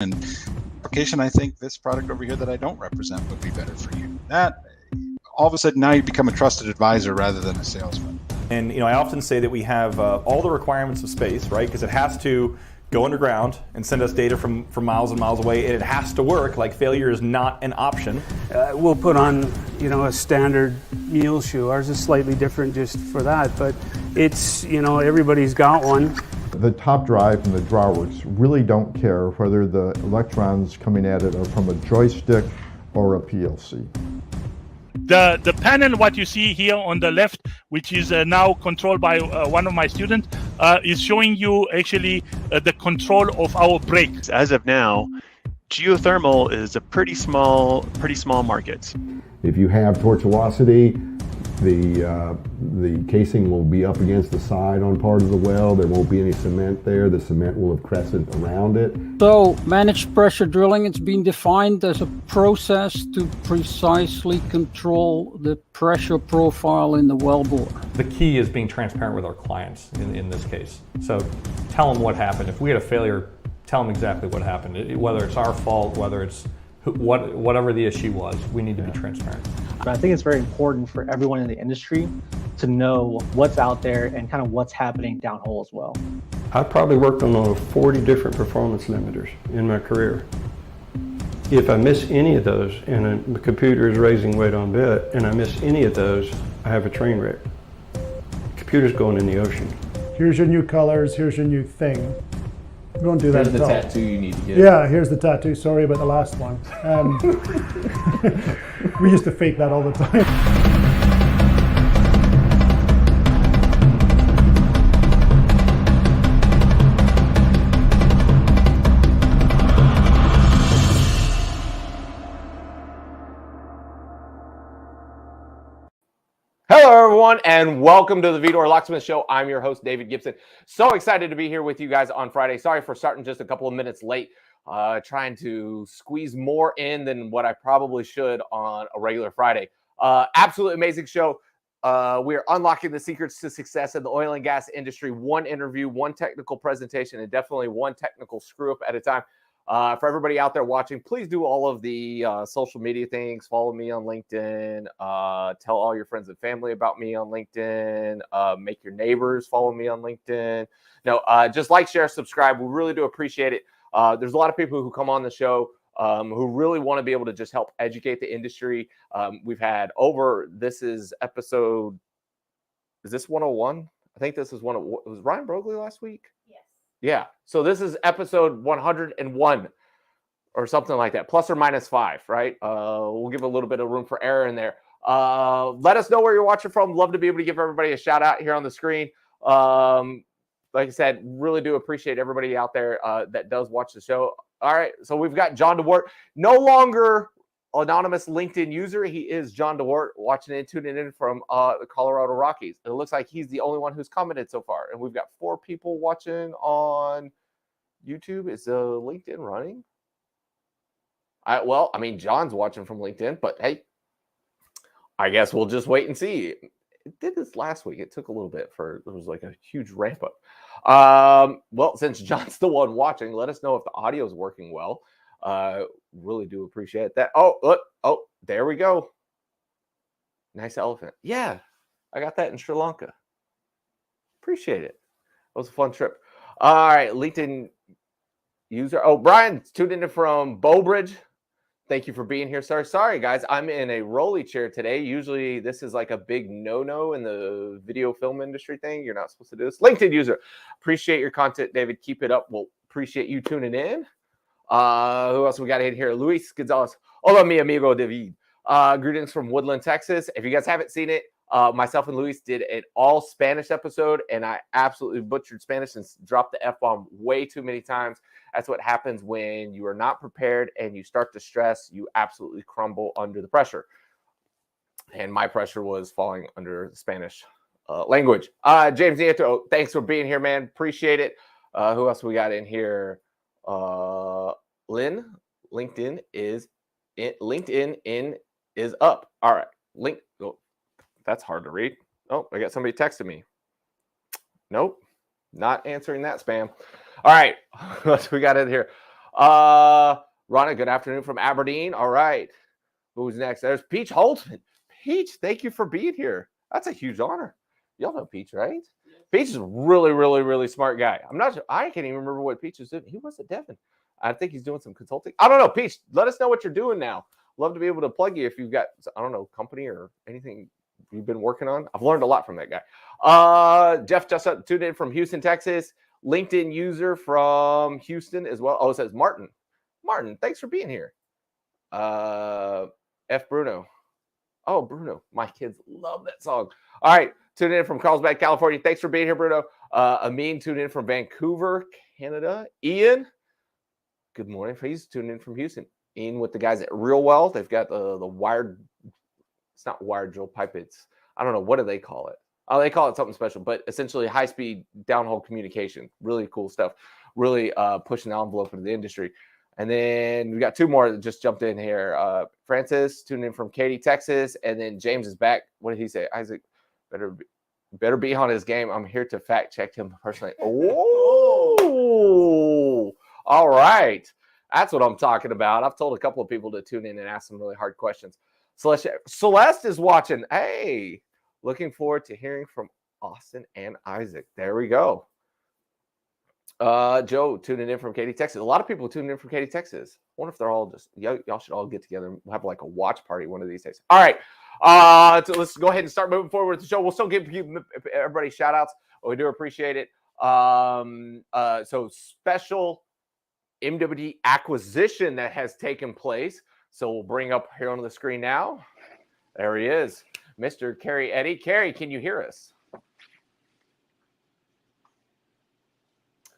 and application, I think this product over here that I don't represent would be better for you. That all of a sudden now you become a trusted advisor rather than a salesman. And I often say that we have all the requirements of space, right? Because it has to go underground and send us data from miles and miles away, and it has to work. Like, failure is not an option. We'll put on, a standard mule shoe. Ours is slightly different just for that, but it's, everybody's got one. The top drive and the drawworks really don't care whether the electrons coming at it are from a joystick or a PLC. The panel, what you see here on the left, which is now controlled by one of my students, is showing you actually the control of our brakes. As of now, geothermal is a pretty small market. If you have tortuosity, the casing will be up against the side on part of the well. There won't be any cement there. The cement will have crested around it. So managed pressure drilling, it's been defined as a process to precisely control the pressure profile in the wellbore. The key is being transparent with our clients in this case. So tell them what happened. If we had a failure, tell them exactly what happened. Whether it's our fault, whether it's whatever the issue was, we need to be transparent. I think it's very important for everyone in the industry to know what's out there and kind of what's happening downhole as well. I've probably worked on over 40 different performance limiters in my career. If I miss any of those, and the computer is raising weight on bit, and I miss any of those, I have a train wreck. The computer's going in the ocean. Here's your new colors, here's your new thing. We won't do that at all. Here's the tattoo you need to get. Yeah, here's the tattoo. Sorry about the last one. We used to fake that all the time. Hello, everyone, and welcome to the Vidor Locksmith Show. I'm your host, David Gibson. So excited to be here with you guys on Friday. Sorry for starting just a couple of minutes late. Trying to squeeze more in than what I probably should on a regular Friday. Absolutely amazing show. We are unlocking the secrets to success in the oil and gas industry. One interview, one technical presentation, and definitely one technical screw up at a time. For everybody out there watching, please do all of the social media things. Follow me on LinkedIn. Tell all your friends and family about me on LinkedIn. Make your neighbors follow me on LinkedIn. No, just like, share, subscribe. We really do appreciate it. There's a lot of people who come on the show who really want to be able to just help educate the industry. We've had this is episode, is this 101? I think this is was Ryan Brogley last week? Yes. Yeah. So this is episode 101 or something like that, plus or minus 5, right? We'll give a little bit of room for error in there. Let us know where you're watching from. Love to be able to give everybody a shout out here on the screen. Like I said, really do appreciate everybody out there that does watch the show. All right, so we've got John DeWart, no longer anonymous LinkedIn user. He is John DeWart, watching and tuning in from the Colorado Rockies. It looks like he's the only one who's commented so far, and we've got 4 people watching on YouTube. Is LinkedIn running? I mean, John's watching from LinkedIn, but hey, I guess we'll just wait and see. It did this last week. It took a little bit it was like a huge ramp up. Well, since John's the one watching, let us know if the audio is working well. Really do appreciate that. Oh, look. Oh, there we go. Nice elephant. Yeah, I got that in Sri Lanka. Appreciate it. It was a fun trip. All right, LinkedIn user. Oh, Brian tuning in from Bowbridge. Thank you for being here, sir. Sorry, guys. I'm in a rolly chair today. Usually this is like a big no-no in the video film industry thing. You're not supposed to do this. LinkedIn user. Appreciate your content, David. Keep it up. We'll appreciate you tuning in. Who else we got in here? Luis Gonzalez. Hola, mi amigo David. Greetings from Woodland, Texas. If you guys haven't seen it, myself and Luis did an all Spanish episode, and I absolutely butchered Spanish and dropped the F-bomb way too many times. That's what happens when you are not prepared and you start to stress. You absolutely crumble under the pressure. And my pressure was falling under the Spanish language. James Nieto, thanks for being here, man. Appreciate it. Who else we got in here? Lynn, LinkedIn is up. All right. That's hard to read. Oh, I got somebody texting me. Nope. Not answering that spam. All right. What we got in here? Ronna, good afternoon from Aberdeen. All right. Who's next? There's Peach Holtzman. Peach, thank you for being here. That's a huge honor. Y'all know Peach, right? Peach is a really, really, really smart guy. I'm not sure. I can't even remember what Peach is doing. He was at Devon. I think he's doing some consulting. I don't know. Peach, let us know what you're doing now. Love to be able to plug you if you've got, I don't know, company or anything you've been working on. I've learned a lot from that guy. Jeff just tuned in from Houston, Texas. LinkedIn user from Houston as well. Oh, it says Martin. Martin, thanks for being here. F. Bruno. Oh, Bruno. My kids love that song. All right. Tuned in from Carlsbad, California. Thanks for being here, Bruno. Amin tuned in from Vancouver, Canada. Ian, good morning. He's tuned in from Houston. Ian with the guys at Real Well. They've got the wired, it's not wired drill pipe. It's, I don't know, what do they call it? Oh, they call it something special, but essentially high-speed downhole communication. Really cool stuff. Really pushing the envelope into the industry. And then we got two more that just jumped in here. Francis tuned in from Katy, Texas. And then James is back. What did he say? Isaac, better be on his game. I'm here to fact check him personally. Oh, all right. That's what I'm talking about. I've told a couple of people to tune in and ask some really hard questions. Celeste is watching. Hey, looking forward to hearing from Austin and Isaac. There we go. Joe tuning in from Katy, Texas. A lot of people tuning in from Katy, Texas. I wonder if they're all just, y'all should all get together and have like a watch party one of these days. All right. So let's go ahead and start moving forward with the show. We'll still give everybody shout outs. We do appreciate it. So special MWD acquisition that has taken place. So we'll bring up here on the screen now. There he is, Mr. Cary Eddy. Cary, can you hear us?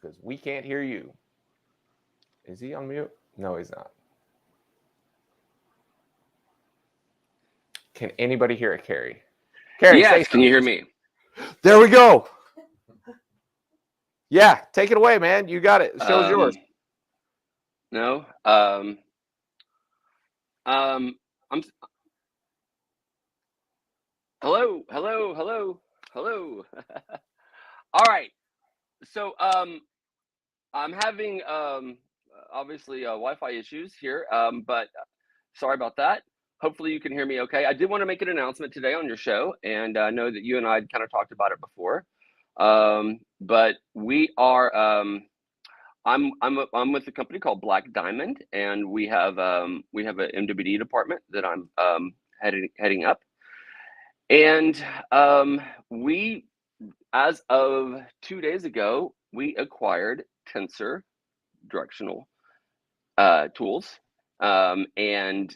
Because we can't hear you. Is he on mute? No, he's not. Can anybody hear it, Cary? Cary, yes, can you hear me? There we go. Yeah, take it away, man. You got it. The show's yours. No. Hello. All right. So I'm having obviously Wi-Fi issues here, but sorry about that. Hopefully you can hear me okay. I did want to make an announcement today on your show, and I know that you and I had kind of talked about it before. But we are I'm with a company called Black Diamond, and we have an MWD department that I'm heading up. And we, as of 2 days ago, we acquired Tensor directional tools, and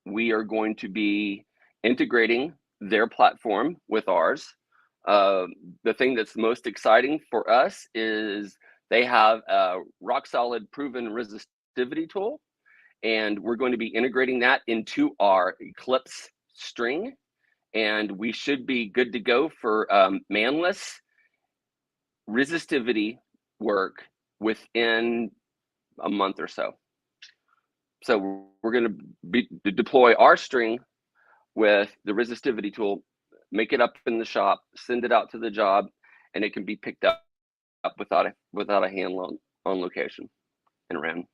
we are going to be integrating their platform with ours. The thing that's most exciting for us is they have a rock solid proven resistivity tool, and we're going to be integrating that into our Eclipse string, and we should be good to go for manless resistivity work within a month or so. So we're going to deploy our string with the resistivity tool, make it up in the shop, send it out to the job, and it can be picked up without a hand on location and ran.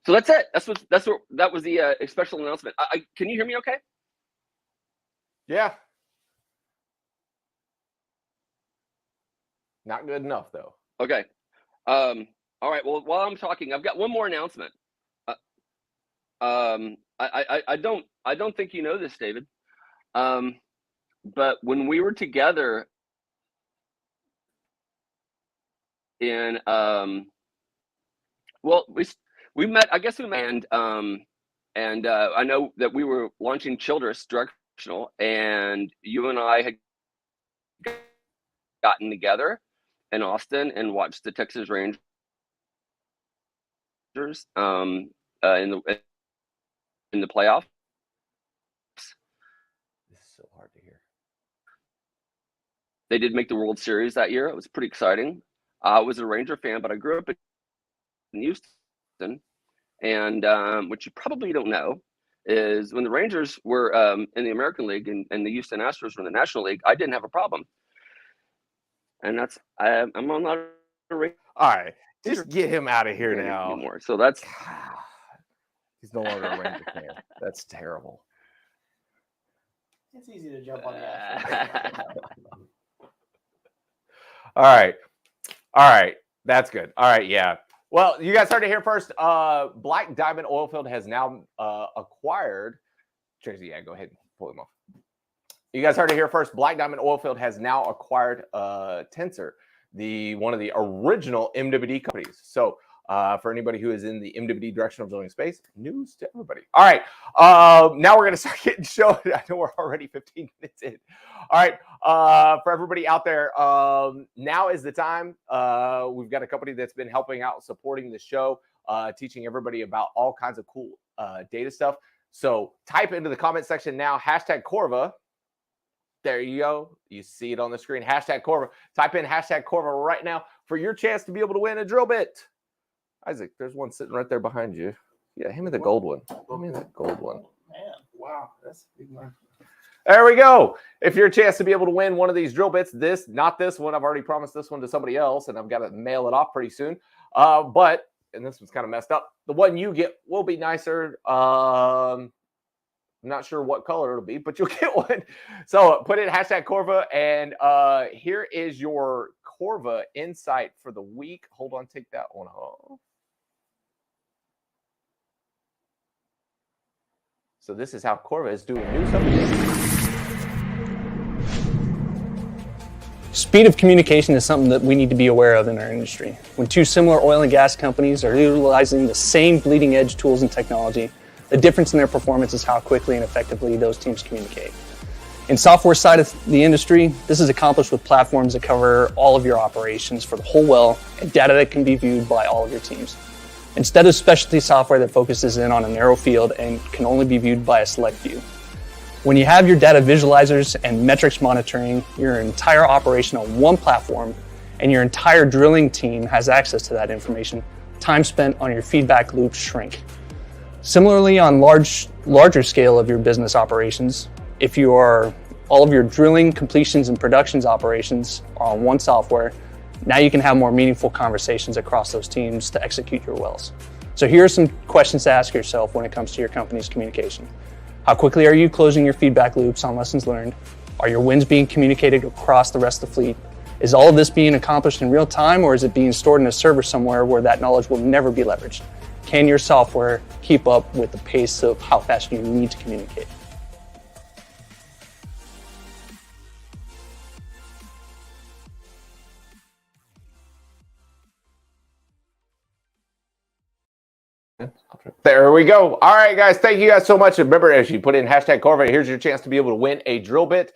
So that's it. That was the special announcement. Can you hear me okay? Yeah. Not good enough though. Okay. All right. Well, while I'm talking, I've got one more announcement. I don't think you know this, David. But when we were together in well, we met, I guess we met, and I know that we were launching Childress Directional, and you and I had gotten together in Austin and watched the Texas Rangers in the playoffs. This is so hard to hear. They did make the World Series that year. It was pretty exciting. I was a Ranger fan, but I grew up in Houston, and what you probably don't know is when the Rangers were in the American League and the Houston Astros were in the National League, I didn't have a problem. And that's I'm on that. All right, Just get him out of here now. Anymore. So that's he's no longer a Ranger fan. That's terrible. It's easy to jump on the action. All right. That's good. All right, yeah. Well, you guys heard it here first. Black Diamond Oilfield has now acquired. Tracy, yeah, go ahead and pull him off. You guys heard it here first. Black Diamond Oilfield has now acquired Tensor, one of the original MWD companies. So for anybody who is in the MWD directional drilling space, news to everybody. All right, now we're going to start getting shown. I know we're already 15 minutes in. All right, for everybody out there, now is the time. We've got a company that's been helping out, supporting the show, teaching everybody about all kinds of cool data stuff. So type into the comment section now, #Corva. There you go. You see it on the screen. #Corva. Type in #Corva right now for your chance to be able to win a drill bit. Isaac, there's one sitting right there behind you. Yeah, hand me the gold one. Give me that gold one. Man, wow, that's a big one. There we go. If you're a chance to be able to win one of these drill bits, not this one. I've already promised this one to somebody else, and I've got to mail it off pretty soon. And this one's kind of messed up. The one you get will be nicer. I'm not sure what color it'll be, but you'll get one. So put in #Corva, and here is your Corva insight for the week. Hold on, take that one off. So this is how Corva is doing news updates. Speed of communication is something that we need to be aware of in our industry. When two similar oil and gas companies are utilizing the same bleeding edge tools and technology, the difference in their performance is how quickly and effectively those teams communicate. In software side of the industry, this is accomplished with platforms that cover all of your operations for the whole well and data that can be viewed by all of your teams, instead of specialty software that focuses in on a narrow field and can only be viewed by a select few. When you have your data visualizers and metrics monitoring your entire operation on one platform and your entire drilling team has access to that information, time spent on your feedback loops shrink. Similarly, on larger scale of your business operations, if all of your drilling, completions, and productions operations are on one software, now you can have more meaningful conversations across those teams to execute your wells. So here are some questions to ask yourself when it comes to your company's communication. How quickly are you closing your feedback loops on lessons learned? Are your wins being communicated across the rest of the fleet? Is all of this being accomplished in real time, or is it being stored in a server somewhere where that knowledge will never be leveraged? Can your software keep up with the pace of how fast you need to communicate? There we go. All right, guys. Thank you guys so much. Remember, as you put in #Corva, here's your chance to be able to win a drill bit.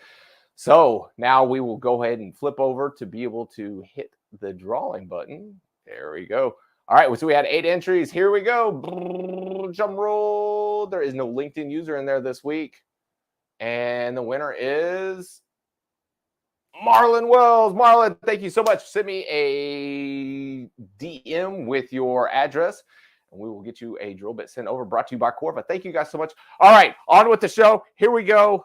So now we will go ahead and flip over to be able to hit the drawing button. There we go. All right, so we had 8 entries. Here we go. Drum roll. There is no LinkedIn user in there this week. And the winner is Marlon Wells. Marlon, thank you so much. Send me a DM with your address, and we will get you a drill bit sent over, brought to you by Corva. Thank you guys so much. All right, on with the show. Here we go.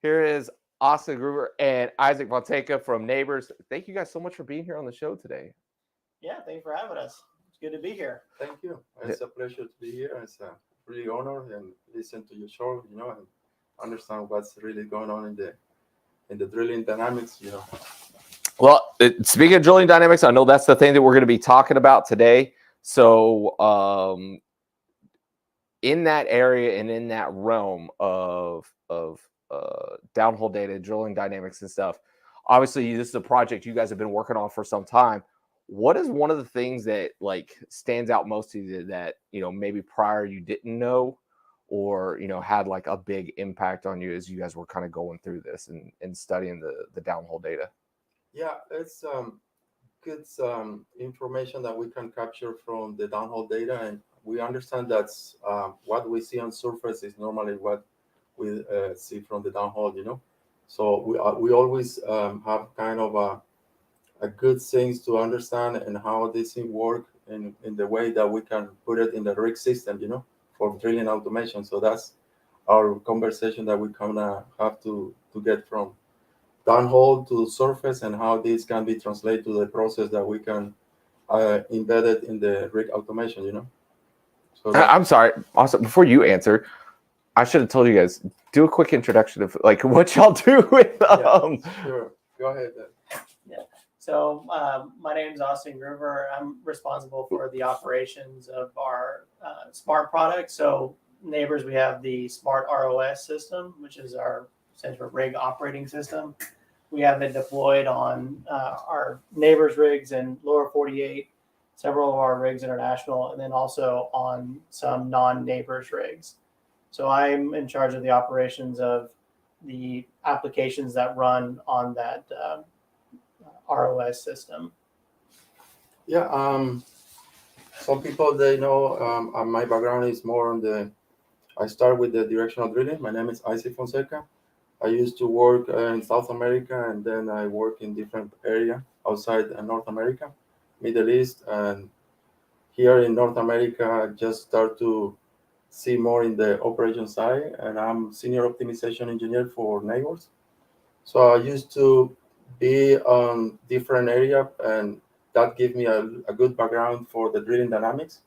Here is Austin Gruber and Isaac Fonseca from Nabors. Thank you guys so much for being here on the show today. Yeah, thanks for having us. It's good to be here. Thank you. It's a pleasure to be here. It's a really honor and listen to your show, and understand what's really going on in the drilling dynamics, Well, speaking of drilling dynamics, I know that's the thing that we're going to be talking about today. So in that area and in that realm of downhole data, drilling dynamics and stuff, obviously this is a project you guys have been working on for some time. What is one of the things that stands out most to you that maybe prior you didn't know, or had a big impact on you as you guys were kind of going through this and studying the downhole data? Yeah, it's good information that we can capture from the downhole data, and we understand that's what we see on surface is normally what we see from the downhole, So we always have kind of a good things to understand and how this thing work in the way that we can put it in the rig system, for drilling automation. So that's our conversation that we kind of have to get from downhole to surface and how this can be translated to the process that we can embed it in the rig automation, you know. So I'm sorry. Also, before you answer, I should have told you guys, do a quick introduction of like what y'all do with Sure. Go ahead. Yeah. So my name is Austin Groover. I'm responsible for the operations of our SMART product. So Nabors, we have the SMART ROS system, which is our central rig operating system. We have it deployed on our Nabors rigs in lower 48, several of our rigs international, and then also on some non-Nabors rigs. So I'm in charge of the operations of the applications that run on that ROS system. Yeah, some people, they know my background is more on I start with the directional drilling. My name is Fonseca. I used to work in South America, and then I work in different areas outside North America, Middle East, and here in North America, I just start to see more in the operation side, and I'm senior optimization engineer for Nabors. So I used to be on different area, and that gave me a good background for the drilling dynamics.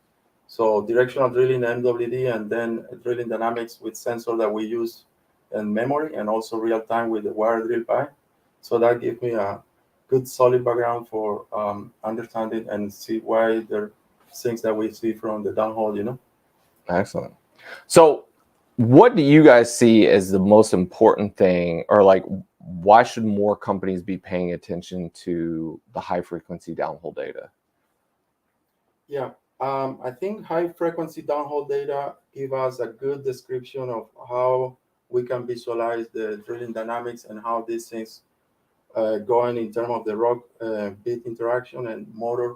So directional drilling, MWD, and then drilling dynamics with sensor that we use in memory, and also real time with the wire drill pipe. So that gave me a good solid background for understanding and see why there are things that we see from the downhole, you know. Excellent. So what do you guys see as the most important thing, or like why should more companies be paying attention to the high frequency downhole data? Yeah, I think high frequency downhole data give us a good description of how we can visualize the drilling dynamics and how these things going in terms of the rock bit interaction and motor.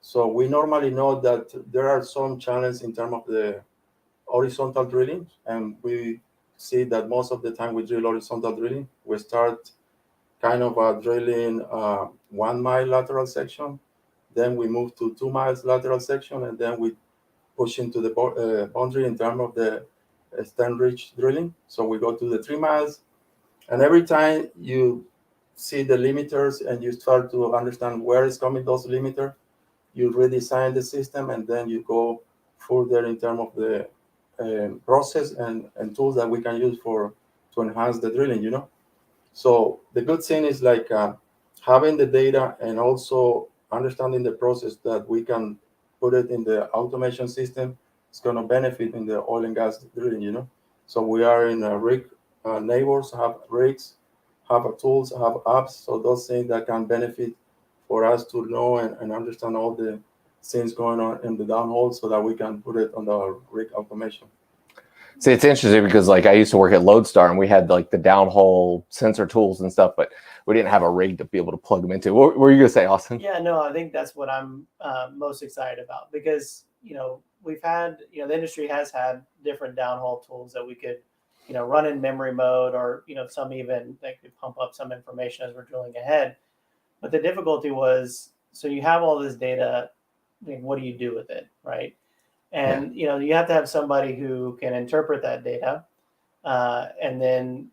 So we normally know that there are some challenges in terms of the horizontal drilling, and we see that most of the time we drill horizontal drilling. We start kind of drilling 1 mile lateral section, then we move to 2 miles lateral section, and then we push into the boundary in terms of the stern ridge drilling. So we go to the 3 miles, and every time you see the limiters and you start to understand where is coming those limiters, you redesign the system, and then you go further in terms of the process and tools that we can use to enhance the drilling, you know. So the good thing is like having the data and also understanding the process that we can put it in the automation system is going to benefit in the oil and gas drilling, you know. So we are in a rig, Nabors have rigs, have tools, have apps, so those things that can benefit for us to know and understand all the things going on in the downhole so that we can put it on the rig automation. See, it's interesting because like I used to work at Lodestar, and we had like the downhole sensor tools and stuff, but we didn't have a rig to be able to plug them into. What were you gonna say, Austin? Yeah, no, I think that's what I'm most excited about, because, you know, we've had, you know, the industry has had different downhole tools that we could, you know, run in memory mode, or, you know, some even that could pump up some information as we're drilling ahead. But the difficulty was, so you have all this data, I mean, what do you do with it, right? And, you know, you have to have somebody who can interpret that data and then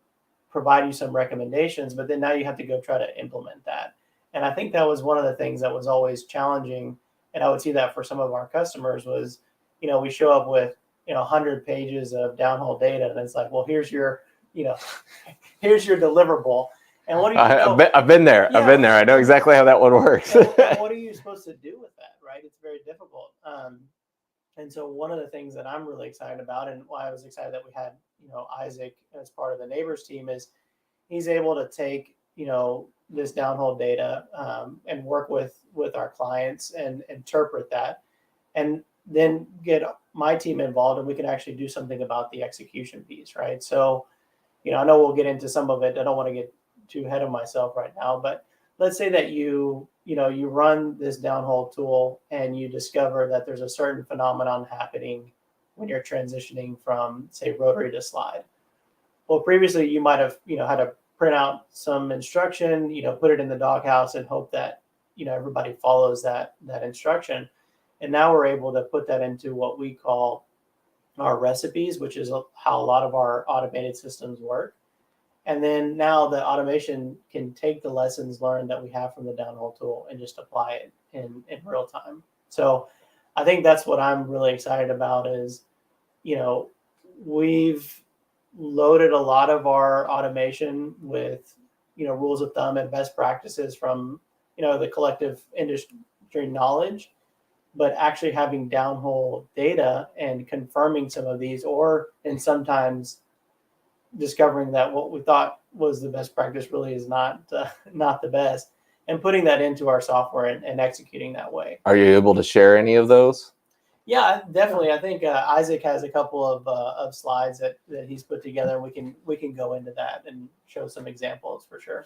provide you some recommendations, but then now you have to go try to implement that. And I think that was one of the things that was always challenging. And I would see that for some of our customers was, you know, we show up with, you know, 100 pages of downhole data, and it's like, well, here's your, you know, here's your deliverable. And what do you I've been there. Yeah. I've been there. I know exactly how that one works. And what are you supposed to do with that, right? It's very difficult. And so one of the things that I'm really excited about, and why I was excited that we had, you know, Isaac as part of the Nabors team, is he's able to take, you know, this downhole data and work with our clients and interpret that, and then get my team involved, and we can actually do something about the execution piece, right? So, you know, I know we'll get into some of it. I don't want to get too ahead of myself right now, but let's say that you run this downhole tool and you discover that there's a certain phenomenon happening when you're transitioning from, say, rotary to slide. Well, previously you might have, you know, had to print out some instruction, you know, put it in the doghouse and hope that, you know, everybody follows that instruction. And now we're able to put that into what we call our recipes, which is how a lot of our automated systems work. And then now the automation can take the lessons learned that we have from the downhole tool and just apply it in real time. So I think that's what I'm really excited about is, we've loaded a lot of our automation with, rules of thumb and best practices from, the collective industry knowledge, but actually having downhole data and confirming some of these, and sometimes discovering that what we thought was the best practice really is not the best, and putting that into our software and executing that way. Are you able to share any of those? Yeah, definitely. I think Isaac has a couple of slides that he's put together. We can go into that and show some examples for sure.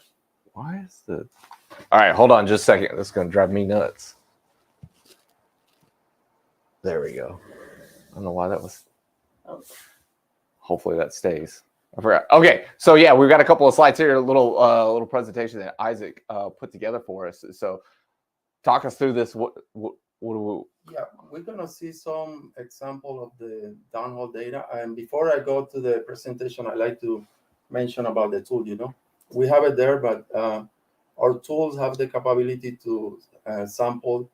Why is the... All right, hold on just a second. This is going to drive me nuts. There we go. I don't know why that was... Hopefully that stays. I forgot. Okay, so yeah, we've got a couple of slides here, a little presentation that Isaac put together for us. So talk us through this. What do we... Yeah, we're gonna see some example of the downhole data. And before I go to the presentation, I like to mention about the tool. We have it there, but our tools have the capability to sample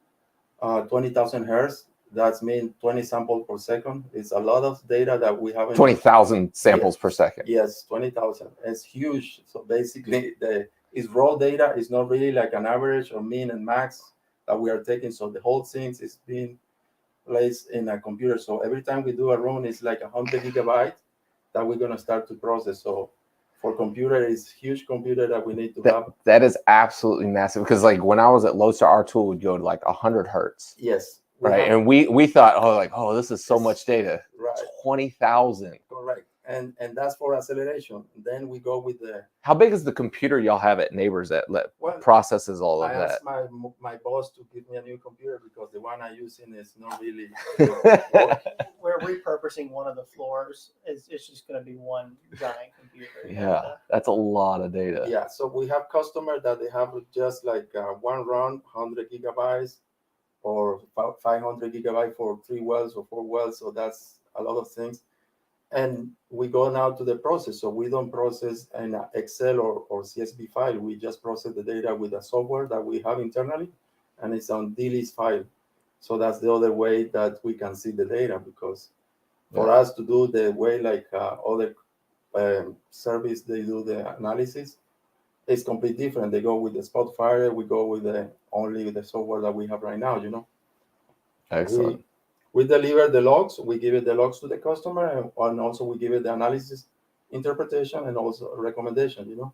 20,000 hertz. That means 20 samples per second. It's a lot of data that we haven't. 20,000 samples per second. Yes, 20,000. It's huge. So basically, it's raw data. It's not really like an average or mean and max that we are taking. So the whole thing is being placed in a computer. So every time we do a run, it's like 100 gigabytes that we're gonna start to process. So for computer, it's huge computer that we need to have. That is absolutely massive, because like when I was at Lodestar, our tool would go to like 100 hertz. Yes. Right, and we thought, this is so much data. Right. 20,000. Correct, and that's for acceleration. Then we go with the... How big is the computer y'all have at Nabors that processes all of that? I asked my boss to give me a new computer because the one I'm using is not really... We're repurposing one of the floors. It's just going to be one giant computer. Yeah, that's a lot of data. Yeah, so we have customers that they have just like one run, 100 gigabytes, or 500 gigabytes for 3 wells or 4 wells. So that's a lot of things. And we go now to the process. So we don't process an Excel or CSV file. We just process the data with a software that we have internally, and it's on DLIS file. So that's the other way that we can see the data, because for us to do the way like other service, they do the analysis, it's completely different. They go with the Spotfire. We go with only the software that we have right now, Excellent. We deliver the logs. We give it the logs to the customer, and also we give it the analysis, interpretation, and also recommendation,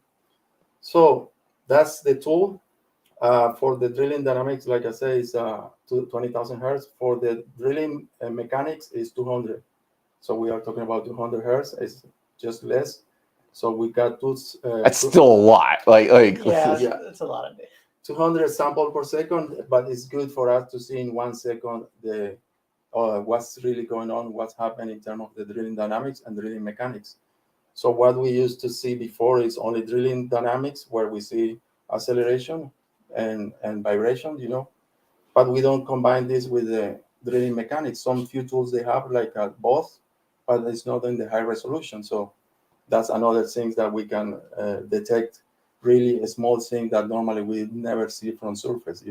So that's the tool. For the drilling dynamics, like I say, is 20,000 hertz. For the drilling mechanics, is 200. So we are talking about 200 hertz. It's just less. So we got that's still a lot. Yeah, that's a lot of data. 200 samples per second, but it's good for us to see in 1 second what's really going on, what's happening in terms of the drilling dynamics and drilling mechanics. So what we used to see before is only drilling dynamics, where we see acceleration and vibration, but we don't combine this with the drilling mechanics. Some few tools they have like both, but it's not in the high resolution. So that's another thing that we can detect, really a small thing that normally we never see from surface,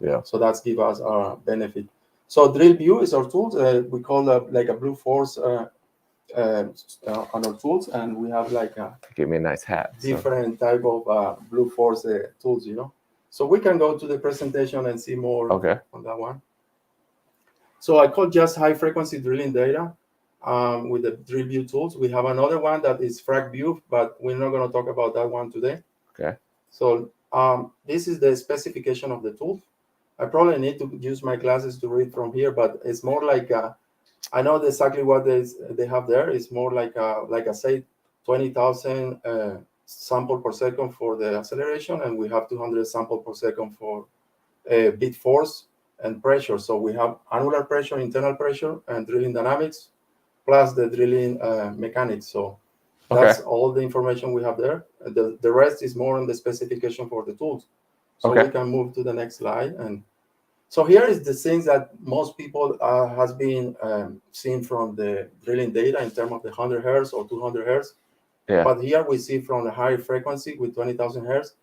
Yeah. So that's give us our benefit. So DrillView is our tool. We call it like a Blue Force on our tools, and we have like give me a nice hat. Different type of Blue Force tools, So we can go to the presentation and see more on that one. So I call just high frequency drilling data. With the DrillView tools. We have another one that is FracView, but we're not going to talk about that one today. Okay. So this is the specification of the tool. I probably need to use my glasses to read from here, but it's more like I know exactly what they have there. It's more like I say, 20,000 samples per second for the acceleration, and we have 200 samples per second for bit force and pressure. So we have annular pressure, internal pressure, and drilling dynamics, plus the drilling mechanics. So that's all the information we have there. The rest is more on the specification for the tools. So we can move to the next slide. And so here is the things that most people has been seen from the drilling data in terms of the 100 hertz or 200 hertz. Yeah. But here we see from the high frequency with 20,000 hertz.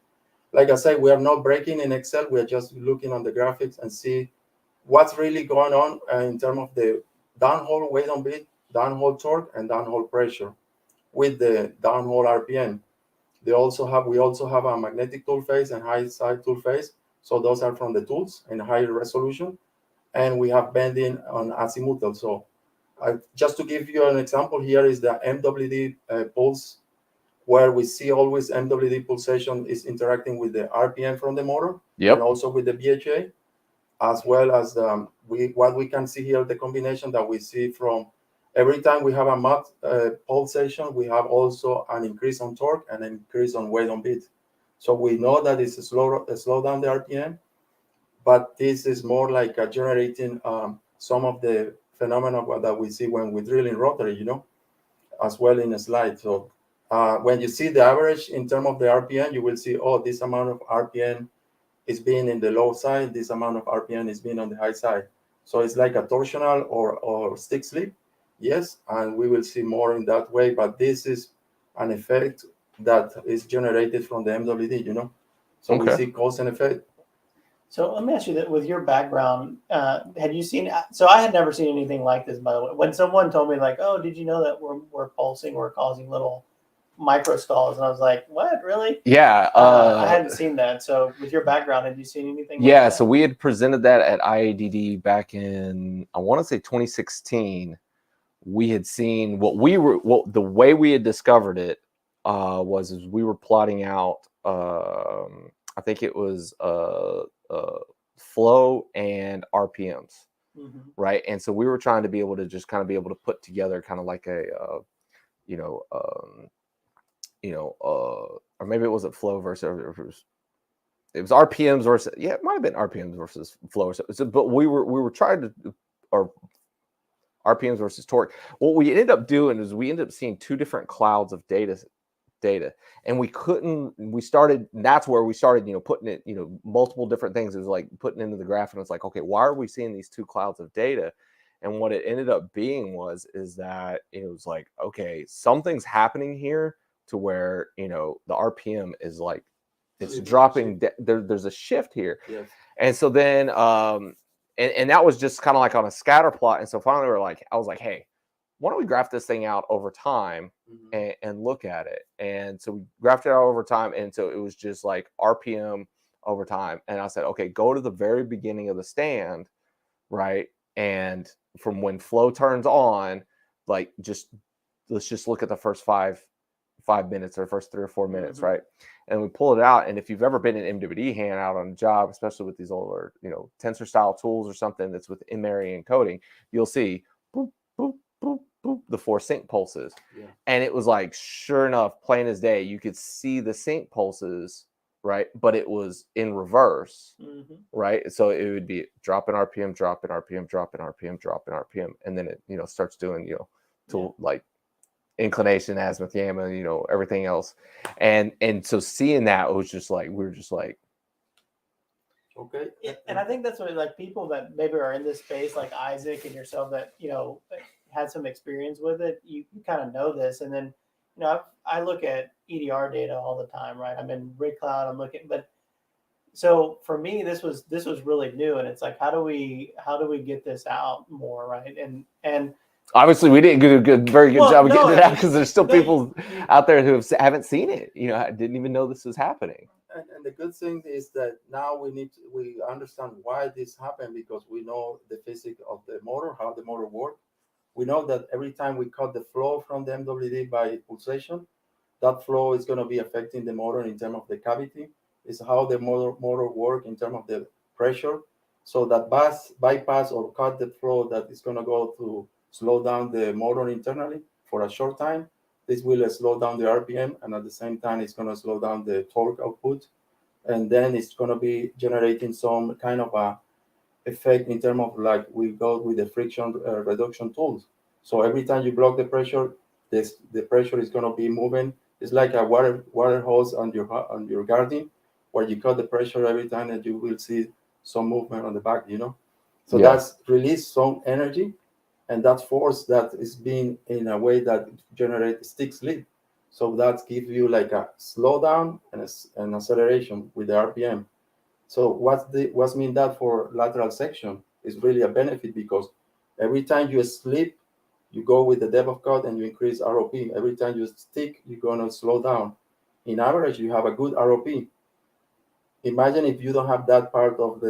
Like I said, we are not breaking in Excel. We are just looking on the graphics and see what's really going on in terms of the downhole weight on beat, downhole torque, and downhole pressure with the downhole RPM. We also have a magnetic tool phase and high side tool phase. So those are from the tools in high resolution. And we have bending on azimuthal. So just to give you an example, here is the MWD pulse, where we see always MWD pulsation is interacting with the RPM from the motor, and also with the BHA, as well as what we can see here, the combination that we see from every time we have a mud pulsation, we have also an increase on torque and an increase on weight on beat. So we know that it's a slow down the RPM, but this is more like generating some of the phenomena that we see when we drill in rotary, as well in a slide. So when you see the average in terms of the RPM, you will see, oh, this amount of RPM is being in the low side, this amount of RPM is being on the high side. So it's like a torsional or stick slip, yes, and we will see more in that way, but this is an effect that is generated from the MWD, So we see cause and effect. So let me ask you that with your background, had you seen, so I had never seen anything like this, by the way. When someone told me like, oh, did you know that we're pulsing, we're causing little micro stalls? And I was like, what, really? Yeah. I hadn't seen that. So with your background, had you seen anything like that? So we had presented that at IADD back in, I want to say 2016. We had seen the way we had discovered it was we were plotting out, I think it was flow and RPMs, right? And so we were trying to be able to just kind of be able to put together kind of like a, or maybe it wasn't flow versus, it was RPMs versus, it might have been RPMs versus flow. So, but we were trying to, or RPMs versus torque. What we ended up doing is we ended up seeing two different clouds of data, and that's where we started, putting it, multiple different things. It was like putting into the graph, and it's like, okay, why are we seeing these two clouds of data? And what it ended up being is that it was like, okay, something's happening here to where, the RPM is like, it's dropping. There's a shift here. Yes. And so then, and that was just kind of like on a scatter plot. And so finally I was like, hey, why don't we graph this thing out over time and look at it? And so we graphed it out over time. And so it was just like RPM over time. And I said, okay, go to the very beginning of the stand, right? And from when flow turns on, like let's just look at the first five minutes or first 3 or 4 minutes, right? And we pull it out. And if you've ever been an MWD hand out on a job, especially with these older, Tensor style tools or something that's with in-area encoding, you'll see boop, boop, boop, boop, the 4 sync pulses. And it was like, sure enough, plain as day, you could see the sync pulses, right? But it was in reverse, right? So it would be drop in RPM, drop in RPM, drop in RPM, drop in RPM. And then it, starts doing, to like inclination, azimuth, gamma, everything else. And so seeing that, it was just like, we were just like, okay. And I think that's what, like, people that maybe are in this space, like Isaac and yourself, that had some experience with it, you kind of know this. And then I look at EDR data all the time, right? I'm in Rig Cloud, I'm looking, but so for me, this was really new, and it's like, how do we get this out more, right? And obviously, we didn't do a very good job of getting it out, because there's still people out there who haven't seen it. Didn't even know this was happening. And the good thing is that now we understand why this happened, because we know the physics of the motor, how the motor works. We know that every time we cut the flow from the MWD by pulsation, that flow is going to be affecting the motor in terms of the cavity. It's how the motor works in terms of the pressure. So that bypass or cut the flow that is going to go to slow down the motor internally for a short time. This will slow down the RPM, and at the same time, it's going to slow down the torque output. And then it's going to be generating some kind of a effect in terms of, like, we go with the friction reduction tools. So every time you block the pressure, the pressure is going to be moving. It's like a water hose on your garden, where you cut the pressure every time, and you will see some movement on the back, So that's release some energy, and that force that is being in a way that generates stick slip. So that gives you like a slowdown and an acceleration with the RPM. So what's mean that for lateral section is really a benefit, because every time you slip, you go with the depth of cut and you increase ROP. Every time you stick, you're gonna slow down. In average, you have a good ROP. Imagine if you don't have that part of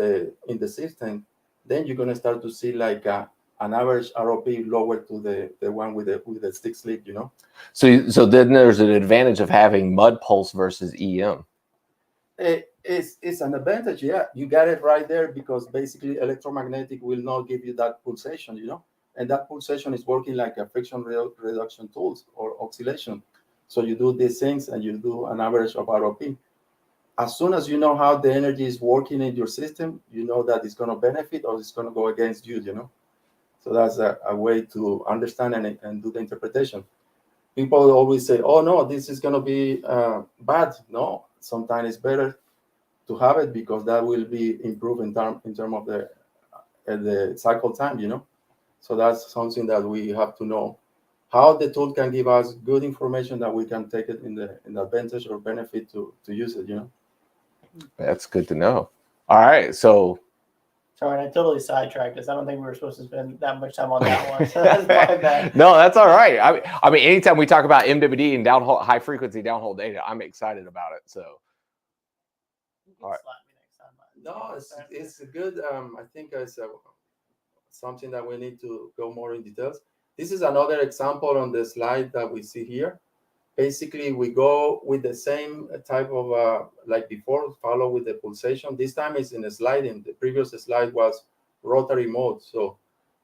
in the system, then you're gonna start to see like an average ROP lower to the one with the stick slip, you know. So then there's an advantage of having mud pulse versus EM. It's an advantage, yeah. You got it right there, because basically electromagnetic will not give you that pulsation, you know, and that pulsation is working like a friction reduction tools or oscillation. So you do these things and you do an average of ROP. As soon as you know how the energy is working in your system, you know that it's going to benefit or it's going to go against you, you know. So that's a way to understand and do the interpretation. People always say, oh, no, this is going to be bad. No, sometimes it's better to have it, because that will be improved in terms of the cycle time, you know. So that's something that we have to know, how the tool can give us good information that we can take it in the advantage or benefit to use it, you know. That's good to know. All right, so. Sorry, I totally sidetracked us. I don't think we were supposed to spend that much time on that one. So that's my bad. No, that's all right. I mean, anytime we talk about MWD and downhole, high frequency downhole data, I'm excited about it. So. All right. No, it's a good. I think it's something that we need to go more in details. This is another example on the slide that we see here. Basically, we go with the same type of, like before, follow with the pulsation. This time it's in a sliding. The previous slide was rotary mode. So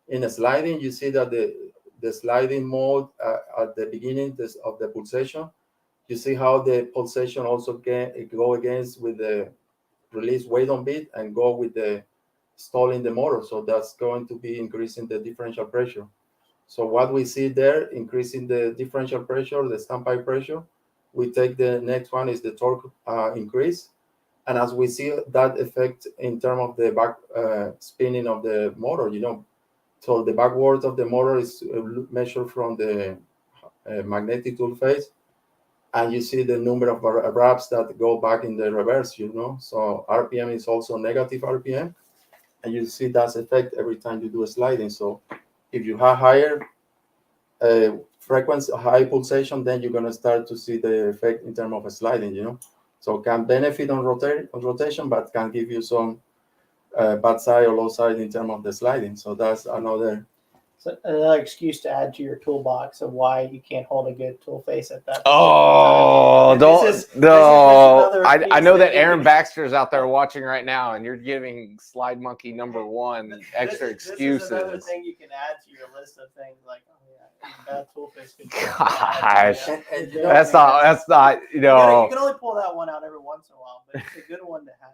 in a sliding, you see that the sliding mode at the beginning of the pulsation, you see how the pulsation also can go against with the release weight on bit and go with the stalling the motor. So that's going to be increasing the differential pressure. So what we see there, increasing the differential pressure, the standpipe pressure. We take the next one is the torque increase. And as we see that effect in terms of the back spinning of the motor, you know, so the backward of the motor is measured from the magnetic tool face. And you see the number of wraps that go back in the reverse, you know. So RPM is also negative RPM. And you see that effect every time you do a sliding. So if you have higher frequency, high pulsation, then you're going to start to see the effect in terms of a sliding, you know. So can benefit on rotation, but can give you some bad side or low side in terms of the sliding. So that's another excuse to add to your toolbox of why you can't hold a good tool face at that. Oh, I know that Aaron Baxter's out there watching right now, and you're giving Slide Monkey #1 extra excuses. This is another thing you can add to your list of things like, oh yeah, bad tool face. Gosh, that's not, you know. You can only pull that one out every once in a while, but it's a good one to have.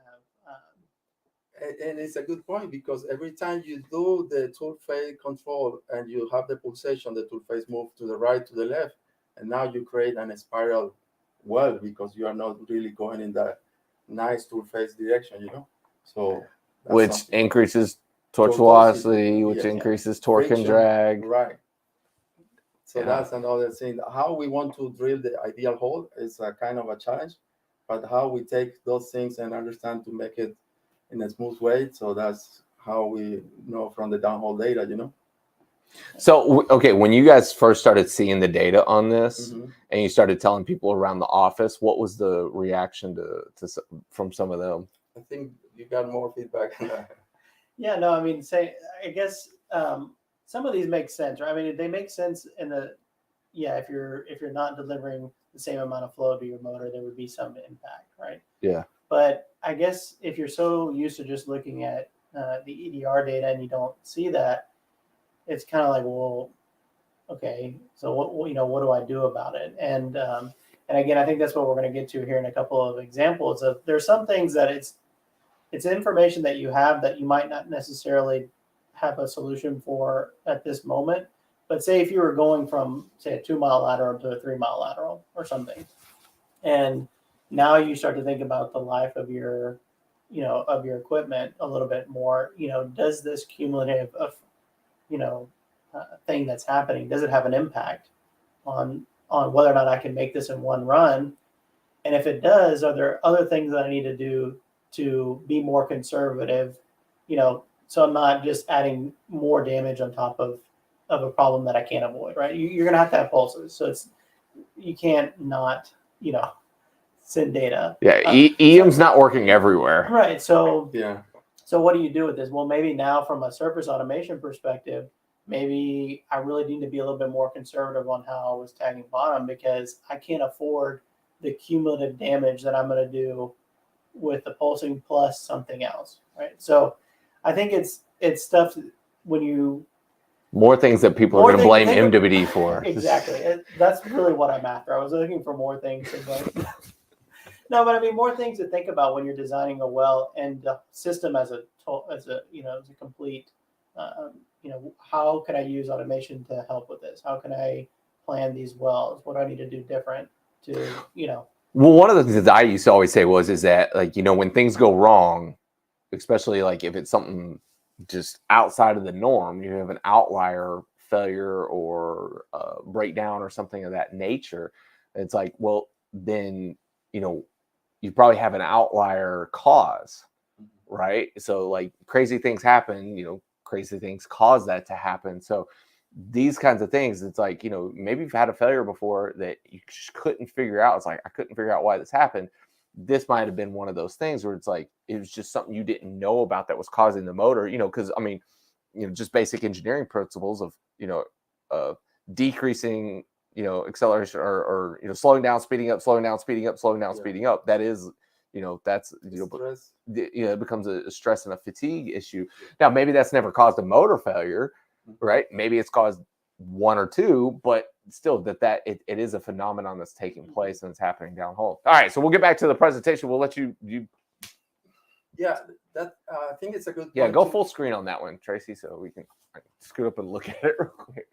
And it's a good point, because every time you do the tool face control and you have the pulsation, the tool face move to the right, to the left, and now you create an spiral well, because you are not really going in that nice tool face direction, you know. So which increases torque velocity, which increases torque friction, and drag. Right. So that's another thing. How we want to drill the ideal hole is a kind of a challenge, but how we take those things and understand to make it in a smooth way. So that's how we know from the downhole data, you know. So, okay, when you guys first started seeing the data on this and you started telling people around the office, what was the reaction from some of them? I think you got more feedback. Yeah, no, I mean, I guess some of these make sense, right? I mean, they make sense in the, if you're not delivering the same amount of flow to your motor, there would be some impact, right? Yeah. But I guess if you're so used to just looking at the EDR data and you don't see that, it's kind of like, well, okay, so what do I do about it? And again, I think that's what we're going to get to here in a couple of examples of. There's some things that it's information that you have that you might not necessarily have a solution for at this moment. But say if you were going from, say, a 2-mile lateral to a 3-mile lateral or something, and now you start to think about the life of your equipment a little bit more. Does this cumulative of thing that's happening, does it have an impact on on whether or not I can make this in one run. And if it does, are there other things that I need to do to be more conservative, so I'm not just adding more damage on top of a problem that I can't avoid, right? You're going to have pulses. So you can't not, send data. Yeah, EM's not working everywhere. Right. So yeah. So what do you do with this? Well, maybe now from a surface automation perspective, maybe I really need to be a little bit more conservative on how I was tagging bottom, because I can't afford the cumulative damage that I'm going to do with the pulsing plus something else, right? So I think it's stuff when you more things that people are going to blame MWD for. Exactly. That's really what I'm after. I was looking for more things. No, but I mean more things to think about when you're designing a well and the system as a complete. How can I use automation to help with this? How can I plan these wells? What do I need to do different to Well, one of the things that I used to always say is that when things go wrong, especially like if it's something just outside of the norm, you have an outlier failure or breakdown or something of that nature. It's like, well, then you probably have an outlier cause, right? So like crazy things happen, crazy things cause that to happen. So these kinds of things, it's like, maybe you've had a failure before that you just couldn't figure out. It's like, I couldn't figure out why this happened. This might have been one of those things where it's like, it was just something you didn't know about that was causing the motor, because just basic engineering principles of decreasing, acceleration or slowing down, speeding up, slowing down, speeding up, slowing down, speeding up. That is, that's, it becomes a stress and a fatigue issue. Now, maybe that's never caused a motor failure, right? Maybe it's caused one or two, but still it is a phenomenon that's taking place and it's happening downhole. All right, so we'll get back to the presentation. We'll let you. Yeah, that I think it's a good. Yeah, go full screen on that one, Tracy, so we can scoot up and look at it real quick.